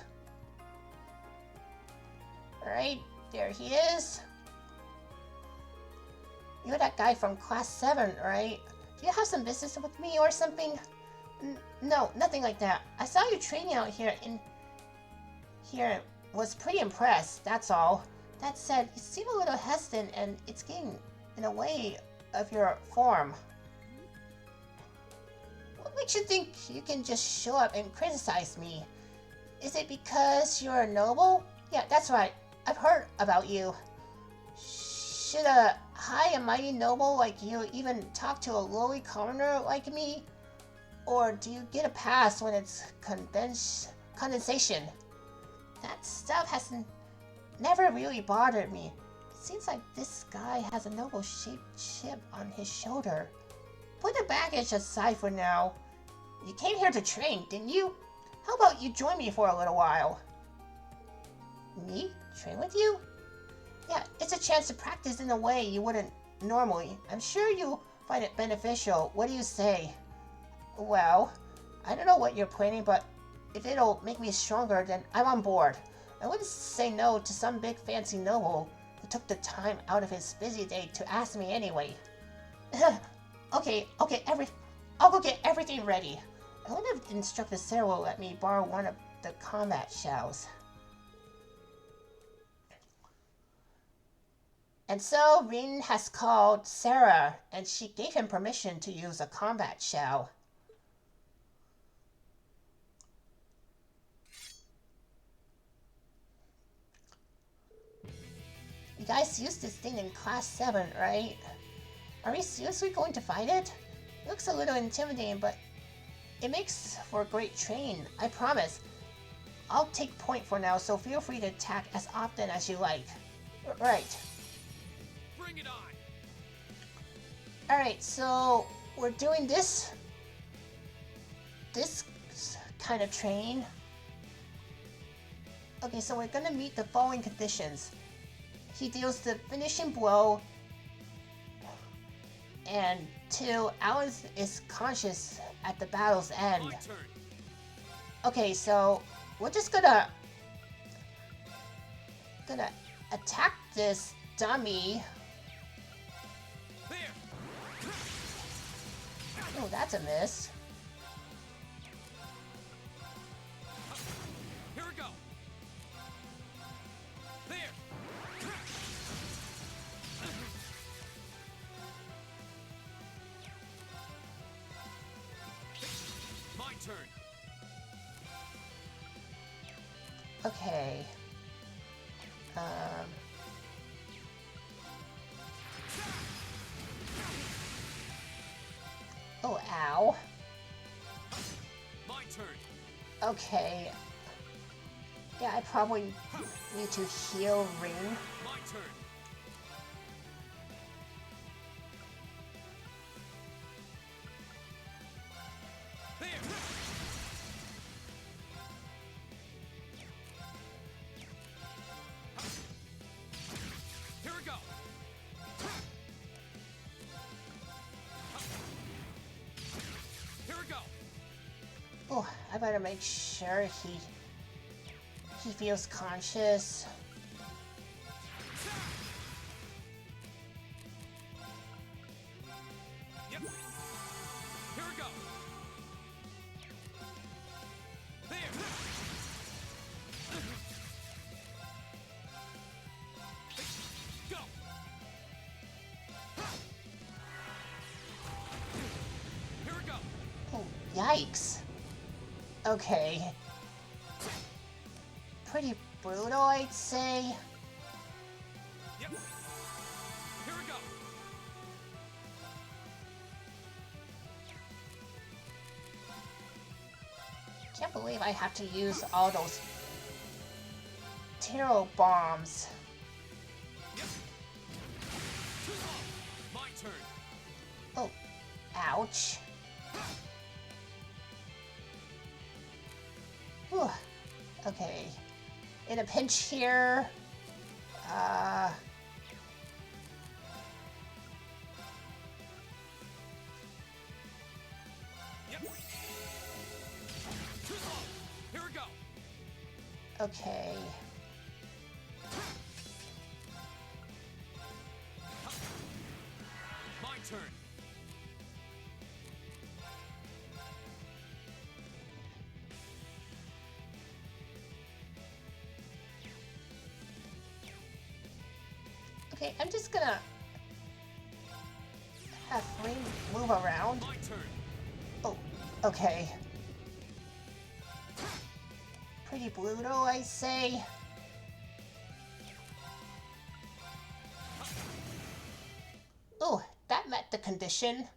Alright, there he is. You're that guy from class 7, right? Do you have some business with me or something? No, nothing like that. I saw you training out here and was pretty impressed, that's all. That said, you seem a little hesitant and it's getting in the way of your form. What makes you think you can just show up and criticize me? Is it because you're a noble? Yeah, that's right. I've heard about you. Should a high and mighty noble like you even talk to a lowly commoner like me? Or do you get a pass when it's condensation? That stuff has never really bothered me. It seems like this guy has a noble-shaped chip on his shoulder. Put the baggage aside for now. You came here to train, didn't you? How about you join me for a little while? Me? Train with you? Yeah, it's a chance to practice in a way you wouldn't normally. I'm sure you'll find it beneficial. What do you say? Well, I don't know what you're planning, but if it'll make me stronger, then I'm on board. I wouldn't say no to some big fancy noble who took the time out of his busy day to ask me anyway. Okay, I'll go get everything ready. I wonder if Instructor Sarah will let me borrow one of the combat shells. And so Rin has called Sarah, and she gave him permission to use a combat shell. You guys used this thing in class 7, right? Are we seriously going to fight it? It looks a little intimidating, but it makes for great training, I promise. I'll take point for now, so feel free to attack as often as you like. Right. Bring it on! Alright, so we're doing this kind of train. Okay, so we're gonna meet the following conditions. He deals the finishing blow, and 2, Alan is conscious at the battle's end. Okay, so we're just gonna attack this dummy. Oh, that's a miss. Here we go. There. My turn. Okay. Oh, ow. My turn. Okay. Yeah, I probably need to heal Ring. My turn. There. Here we go. Here we go. Oh, I better make sure he feels conscious. Yep. Here we go. There. Go. Here we go. Oh, yikes. Okay. Pretty brutal, I'd say. Yep. Here we go. Can't believe I have to use all those Tiro bombs. Yep. My turn. Oh, ouch. Whew. Okay. In a pinch here. Yep. Here we go. Okay. My turn. Okay, I'm just gonna have Ring move around. My turn. Oh, okay. Pretty brutal, I say. Oh, that met the condition.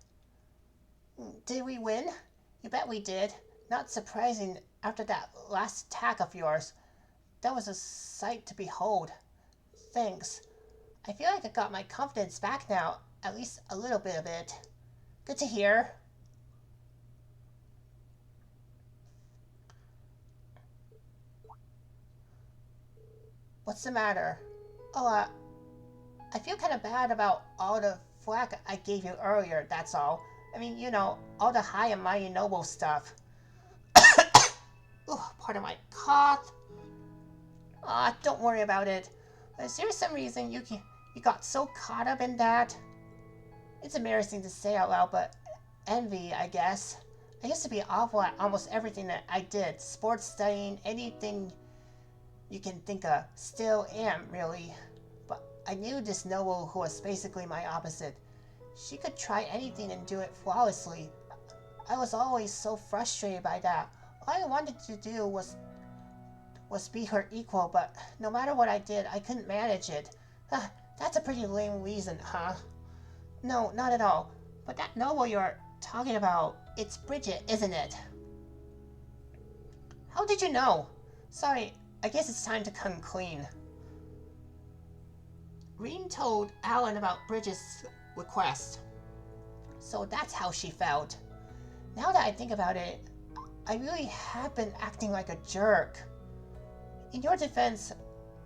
Did we win? You bet we did. Not surprising after that last attack of yours. That was a sight to behold. Thanks. I feel like I got my confidence back now, at least a little bit of it. Good to hear. What's the matter? Oh, I feel kind of bad about all the flack I gave you earlier, that's all. I mean, you know, all the high and mighty noble stuff. Ooh, pardon my cough. Don't worry about it. Is there some reason you got so caught up in that? It's embarrassing to say out loud, but envy, I guess. I used to be awful at almost everything that I did. Sports, studying, anything you can think of. Still am, really. But I knew this noble who was basically my opposite. She could try anything and do it flawlessly. I was always so frustrated by that. All I wanted to do was be her equal, but no matter what I did, I couldn't manage it. That's a pretty lame reason, huh? No, not at all. But that noble you're talking about, it's Bridget, isn't it? How did you know? Sorry, I guess it's time to come clean. Reen told Alan about Bridget's request. So that's how she felt. Now that I think about it, I really have been acting like a jerk. In your defense,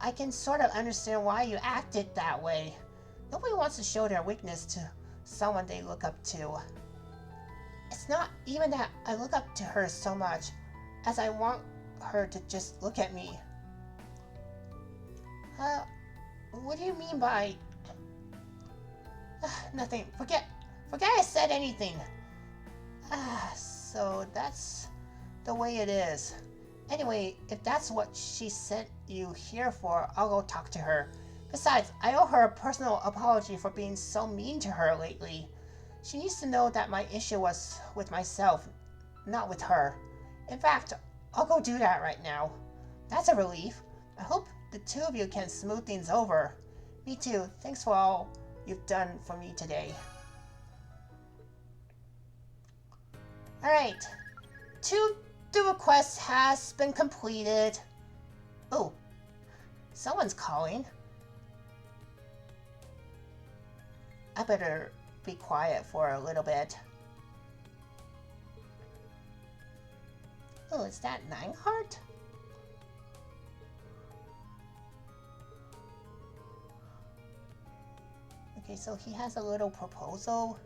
I can sort of understand why you acted that way. Nobody wants to show their weakness to someone they look up to. It's not even that I look up to her so much as I want her to just look at me. What do you mean by... Nothing. Forget I said anything. So that's the way it is. Anyway, if that's what she sent you here for, I'll go talk to her. Besides, I owe her a personal apology for being so mean to her lately. She needs to know that my issue was with myself, not with her. In fact, I'll go do that right now. That's a relief. I hope the two of you can smooth things over. Me too. Thanks for all you've done for me today. Alright. The request has been completed. Oh, someone's calling. I better be quiet for a little bit. Oh, is that Nineheart? Okay, so he has a little proposal.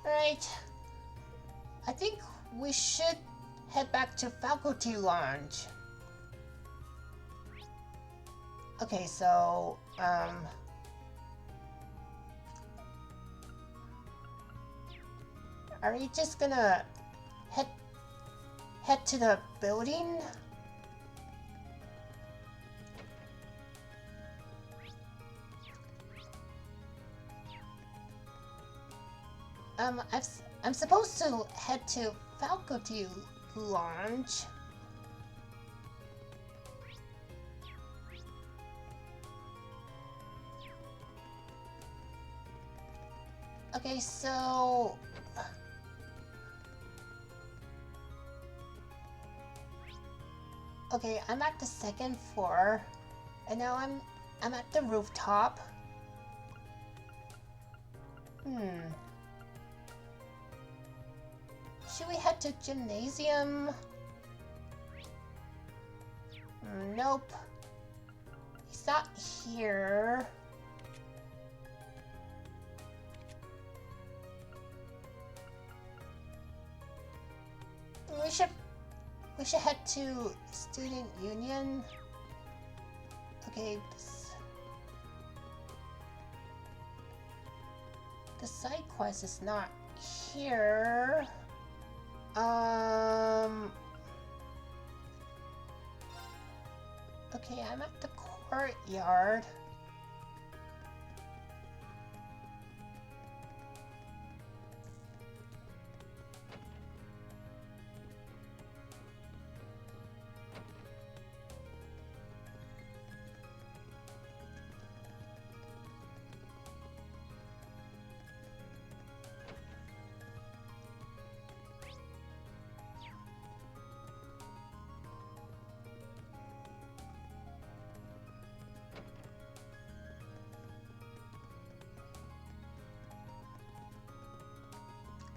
Alright. I think we should head back to Faculty Lounge. Okay, so, are we just gonna head to the building? I'm supposed to head to Faculty Lounge. Okay, so... Okay, I'm at the second floor, and now I'm at the rooftop. Should we head to gymnasium? Nope. He's not here. We should head to Student Union. Okay, the side quest is not here. Okay, I'm at the courtyard.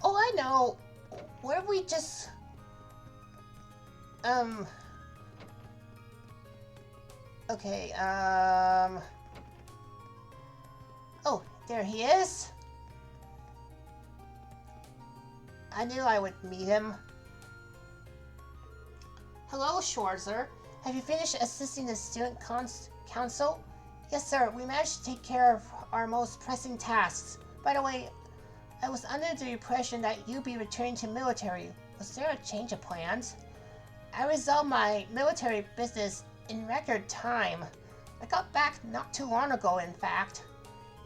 Oh, I know. Where if we just... Okay, Oh, there he is. I knew I would meet him. Hello, Schwarzer. Have you finished assisting the student council? Yes, sir. We managed to take care of our most pressing tasks. By the way, I was under the impression that you'd be returning to military. Was there a change of plans? I resolved my military business in record time. I got back not too long ago, in fact.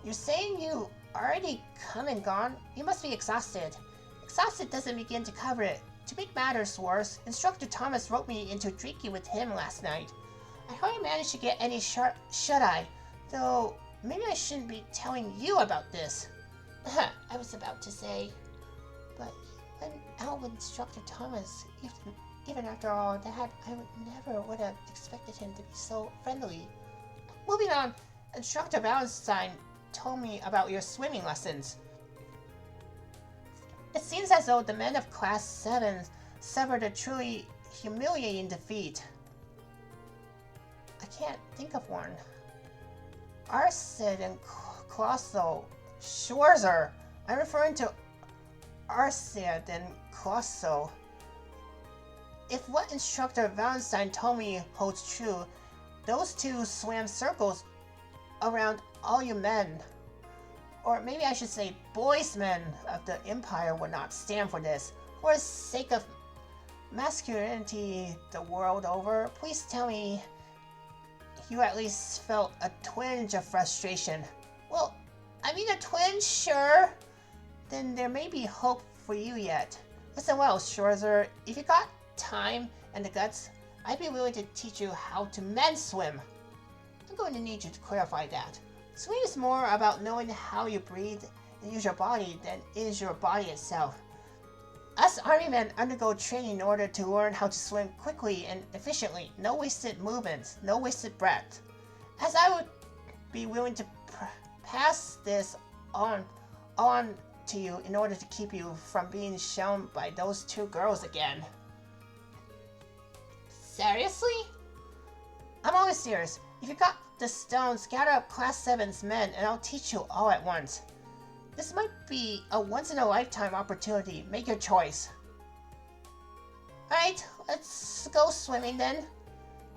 You're saying you already come and gone? You must be exhausted. Exhausted doesn't begin to cover it. To make matters worse, Instructor Thomas roped me into drinking with him last night. I hardly managed to get any shut-eye, though maybe I shouldn't be telling you about this. I was about to say, but when our instructor Thomas, even after all that, never would have expected him to be so friendly. Moving on, Instructor Valentine told me about your swimming lessons. It seems as though the men of Class 7 suffered a truly humiliating defeat. I can't think of one. Arcid and Colosso. Schwarzer. I'm referring to Arcid and Colosso. If what Instructor Valentine told me holds true, those two swam circles around all you men. Or maybe I should say boys men of the Empire would not stand for this. For the sake of masculinity the world over, please tell me you at least felt a twinge of frustration. Well, I mean a twinge, sure. Then there may be hope for you yet. Listen well, Schwarzer, if you got time and the guts, I'd be willing to teach you how to men swim. I'm going to need you to clarify that. Swimming is more about knowing how you breathe and use your body than is your body itself. Us army men undergo training in order to learn how to swim quickly and efficiently. No wasted movements, no wasted breath. As I would be willing to pass this on to you in order to keep you from being shown by those two girls again. Seriously? I'm always serious. If you got the stones, gather up Class 7's men and I'll teach you all at once. This might be a once-in-a-lifetime opportunity. Make your choice. Alright, let's go swimming then.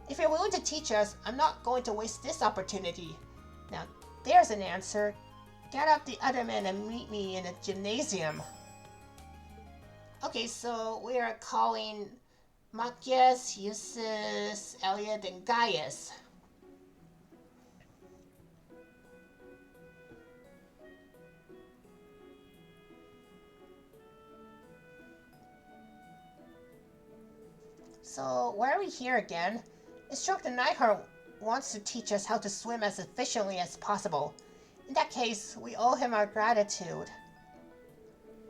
If you're willing to teach us, I'm not going to waste this opportunity. Now, there's an answer. Gather up the other men and meet me in a gymnasium. Okay, so we are calling Machias, Eustace, Elliot, and Gaius. So, why are we here again? Instructor Neidhart wants to teach us how to swim as efficiently as possible. In that case, we owe him our gratitude.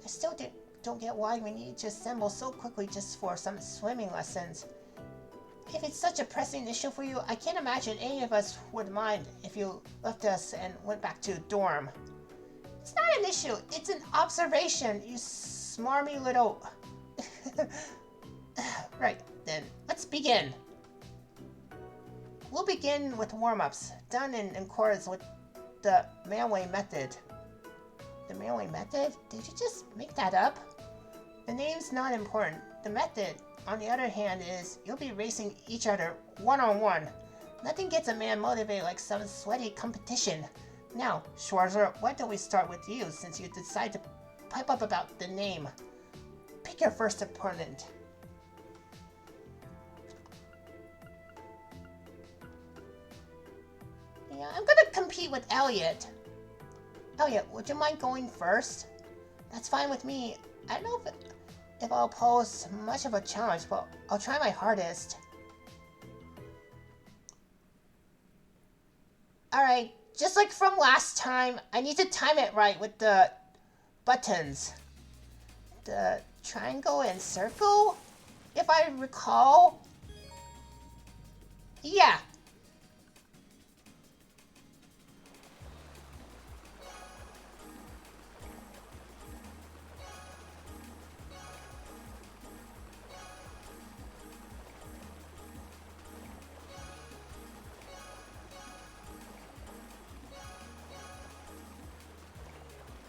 I still don't get why we need to assemble so quickly just for some swimming lessons. If it's such a pressing issue for you, I can't imagine any of us would mind if you left us and went back to dorm. It's not an issue, it's an observation, you smarmy little... Right, then, let's begin. We'll begin with warm-ups, done in accordance with the Manway method. The Manway method? Did you just make that up? The name's not important. The method, on the other hand, is you'll be racing each other one-on-one. Nothing gets a man motivated like some sweaty competition. Now, Schwarzer, why don't we start with you since you decided to pipe up about the name? Pick your first opponent. Yeah, I'm gonna compete with Elliot. Elliot, would you mind going first? That's fine with me. I don't know if I'll pose much of a challenge, but I'll try my hardest. Alright, just like from last time, I need to time it right with the buttons. The triangle and circle, if I recall. Yeah.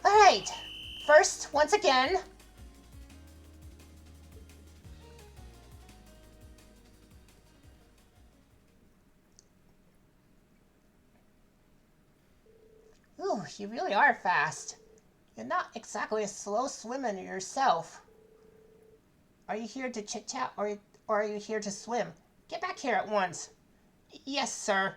Alright, first, once again. Ooh, you really are fast. You're not exactly a slow swimmer yourself. Are you here to chit-chat or are you here to swim? Get back here at once. Yes, sir.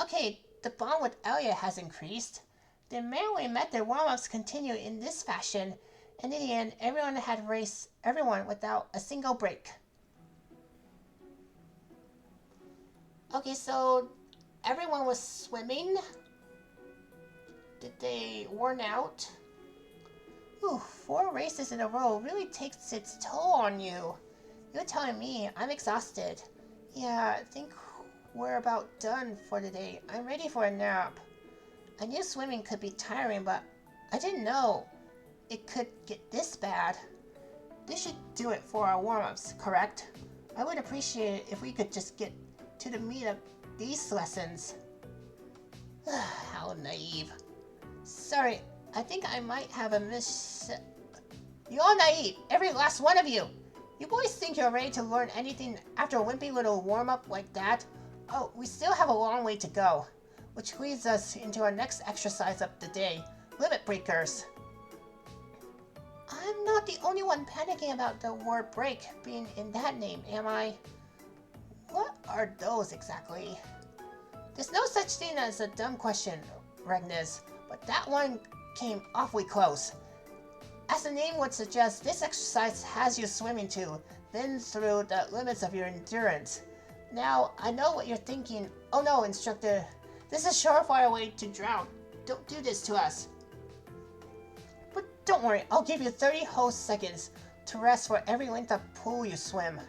Okay, the bond with Elliot has increased. The Manway method warm-ups continue in this fashion, and in the end, everyone had raced everyone without a single break. Okay, so everyone was swimming. Did they worn out? Ooh, 4 races in a row really takes its toll on you. You're telling me I'm exhausted. Yeah, I think we're about done for today. I'm ready for a nap. I knew swimming could be tiring, but I didn't know it could get this bad. This should do it for our warm-ups, correct? I would appreciate it if we could just get to the meat of these lessons. How naive. Sorry, I think I might have a You're all naive, every last one of you. You boys think you're ready to learn anything after a wimpy little warm-up like that? Oh, we still have a long way to go. Which leads us into our next exercise of the day, Limit Breakers. I'm not the only one panicking about the word break being in that name, am I? What are those exactly? There's no such thing as a dumb question, Regnes, but that one came awfully close. As the name would suggest, this exercise has you swimming to, then through the limits of your endurance. Now, I know what you're thinking. Oh no, instructor, this is a surefire way to drown. Don't do this to us. But don't worry, I'll give you 30 whole seconds to rest for every length of pool you swim.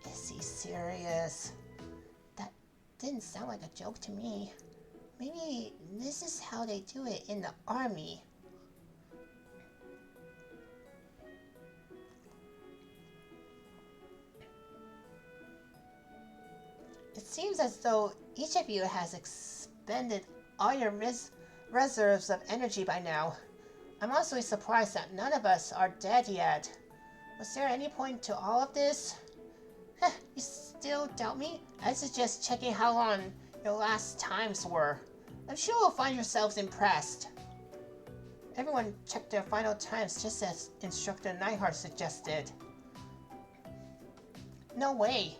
Is he serious? That didn't sound like a joke to me. Maybe this is how they do it in the army. It seems as though each of you has expended all your reserves of energy by now. I'm also surprised that none of us are dead yet. Was there any point to all of this? You still doubt me? I suggest checking how long your last times were. I'm sure you'll find yourselves impressed. Everyone checked their final times just as Instructor Neihart suggested. No way.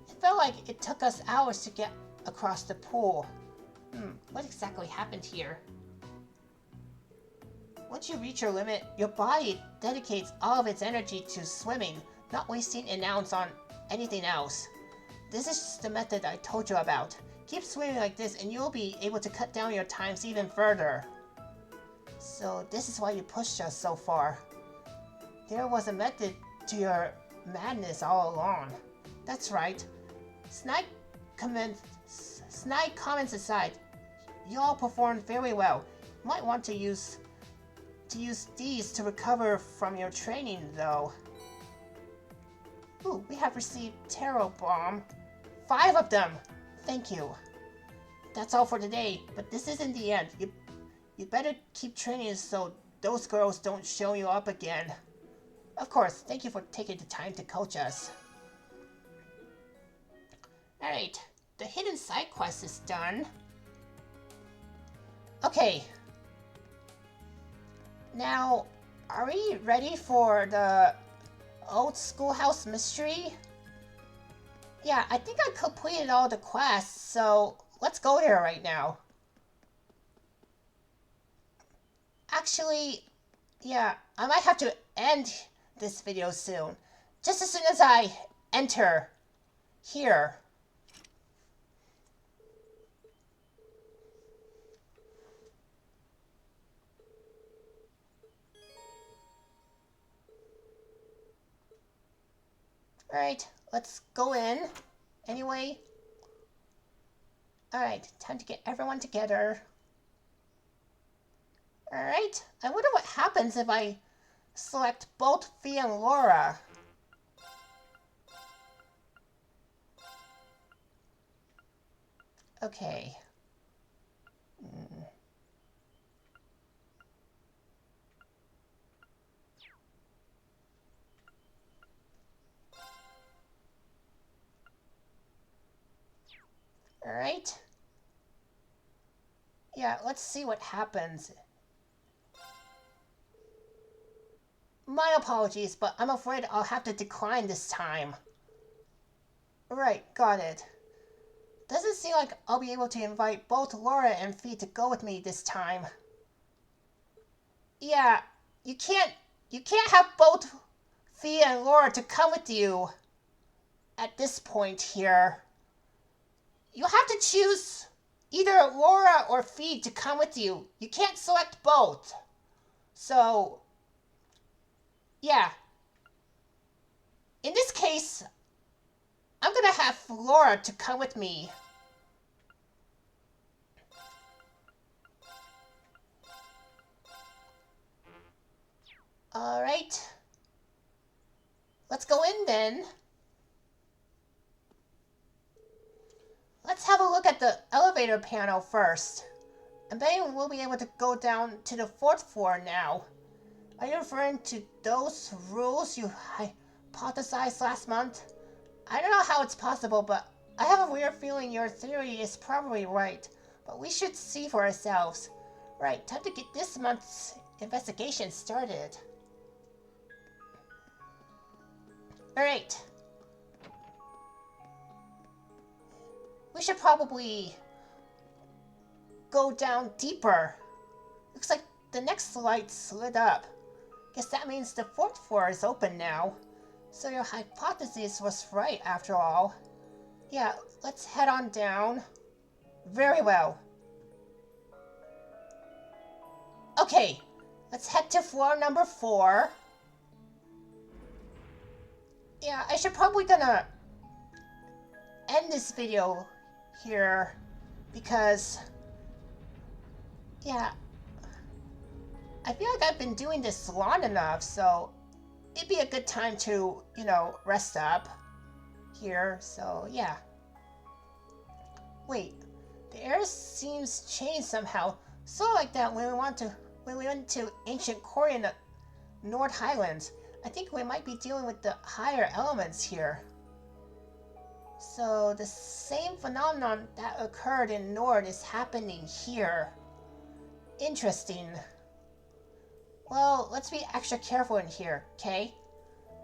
It felt like it took us hours to get across the pool. What exactly happened here? Once you reach your limit, your body dedicates all of its energy to swimming, not wasting an ounce on anything else. This is the method I told you about. Keep swimming like this and you'll be able to cut down your times even further. So this is why you pushed us so far. There was a method to your madness all along. That's right. Snide comments aside, you all performed very well. You might want to use these to recover from your training, though. Ooh, we have received Tarot Bomb. 5 of them! Thank you. That's all for today, but this isn't the end. You better keep training so those girls don't show you up again. Of course, thank you for taking the time to coach us. Alright, the hidden side quest is done. Okay. Now, are we ready for the old schoolhouse mystery? Yeah, I think I completed all the quests, so let's go there right now. Actually, yeah, I might have to end this video soon. Just as soon as I enter here. Alright, let's go in. Anyway. Alright, time to get everyone together. Alright, I wonder what happens if I select both Fee and Laura. Okay. Alright. Yeah, let's see what happens. My apologies, but I'm afraid I'll have to decline this time. Right, got it. Doesn't seem like I'll be able to invite both Laura and Fee to go with me this time. Yeah, you can't have both Fee and Laura to come with you at this point here. You have to choose either Laura or Feed to come with you. You can't select both. So, yeah. In this case, I'm gonna have Laura to come with me. Alright. Let's go in then. Let's have a look at the elevator panel first. And then we'll be able to go down to the 4th floor now. Are you referring to those rules you hypothesized last month? I don't know how it's possible, but I have a weird feeling your theory is probably right. But we should see for ourselves. Right, time to get this month's investigation started. Alright. We should probably go down deeper. Looks like the next light lit up. Guess that means the 4th floor is open now. So your hypothesis was right after all. Yeah, let's head on down. Very well. Okay, let's head to floor number 4. Yeah, I should probably gonna end this video here because, yeah, I feel like I've been doing this long enough, so it'd be a good time to, you know, rest up here, so yeah. Wait, the air seems changed somehow, so like that when we went to ancient Korea in the North Highlands. I think we might be dealing with the higher elements here. So the same phenomenon that occurred in Nord is happening here. Interesting. Well, let's be extra careful in here, okay?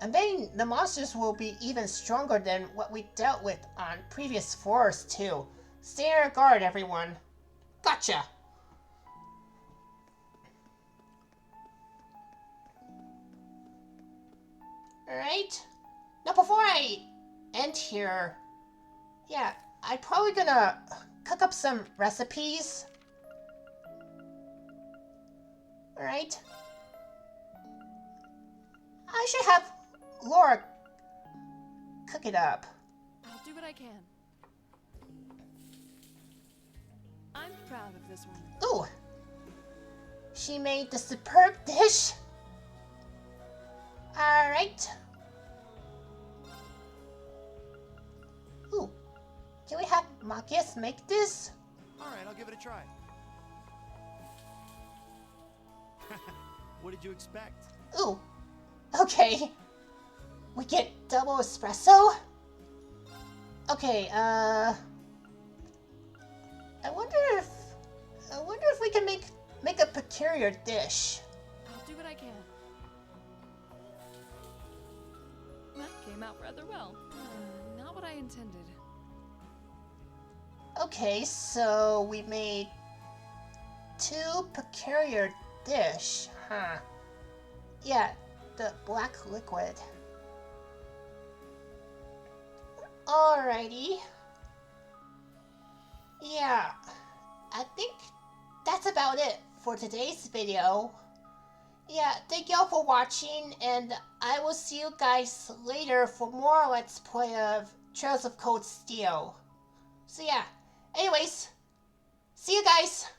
And then the monsters will be even stronger than what we dealt with on previous floors too. Stay on your guard, everyone. Gotcha! Alright. Now before I end here, yeah, I'm probably gonna cook up some recipes. Alright. I should have Laura cook it up. I'll do what I can. I'm proud of this one. Ooh! She made the superb dish. Alright. Ooh. Can we have Machias make this? Alright, I'll give it a try. What did you expect? Ooh. Okay. We get double espresso? Okay, I wonder if we can make a peculiar dish. I'll do what I can. That came out rather well. Not what I intended. Okay, so we made 2 peculiar dish, huh? Yeah, the black liquid. Alrighty. Yeah, I think that's about it for today's video. Yeah, thank y'all for watching, and I will see you guys later for more Let's Play of Trails of Cold Steel. So yeah, anyways, see you guys!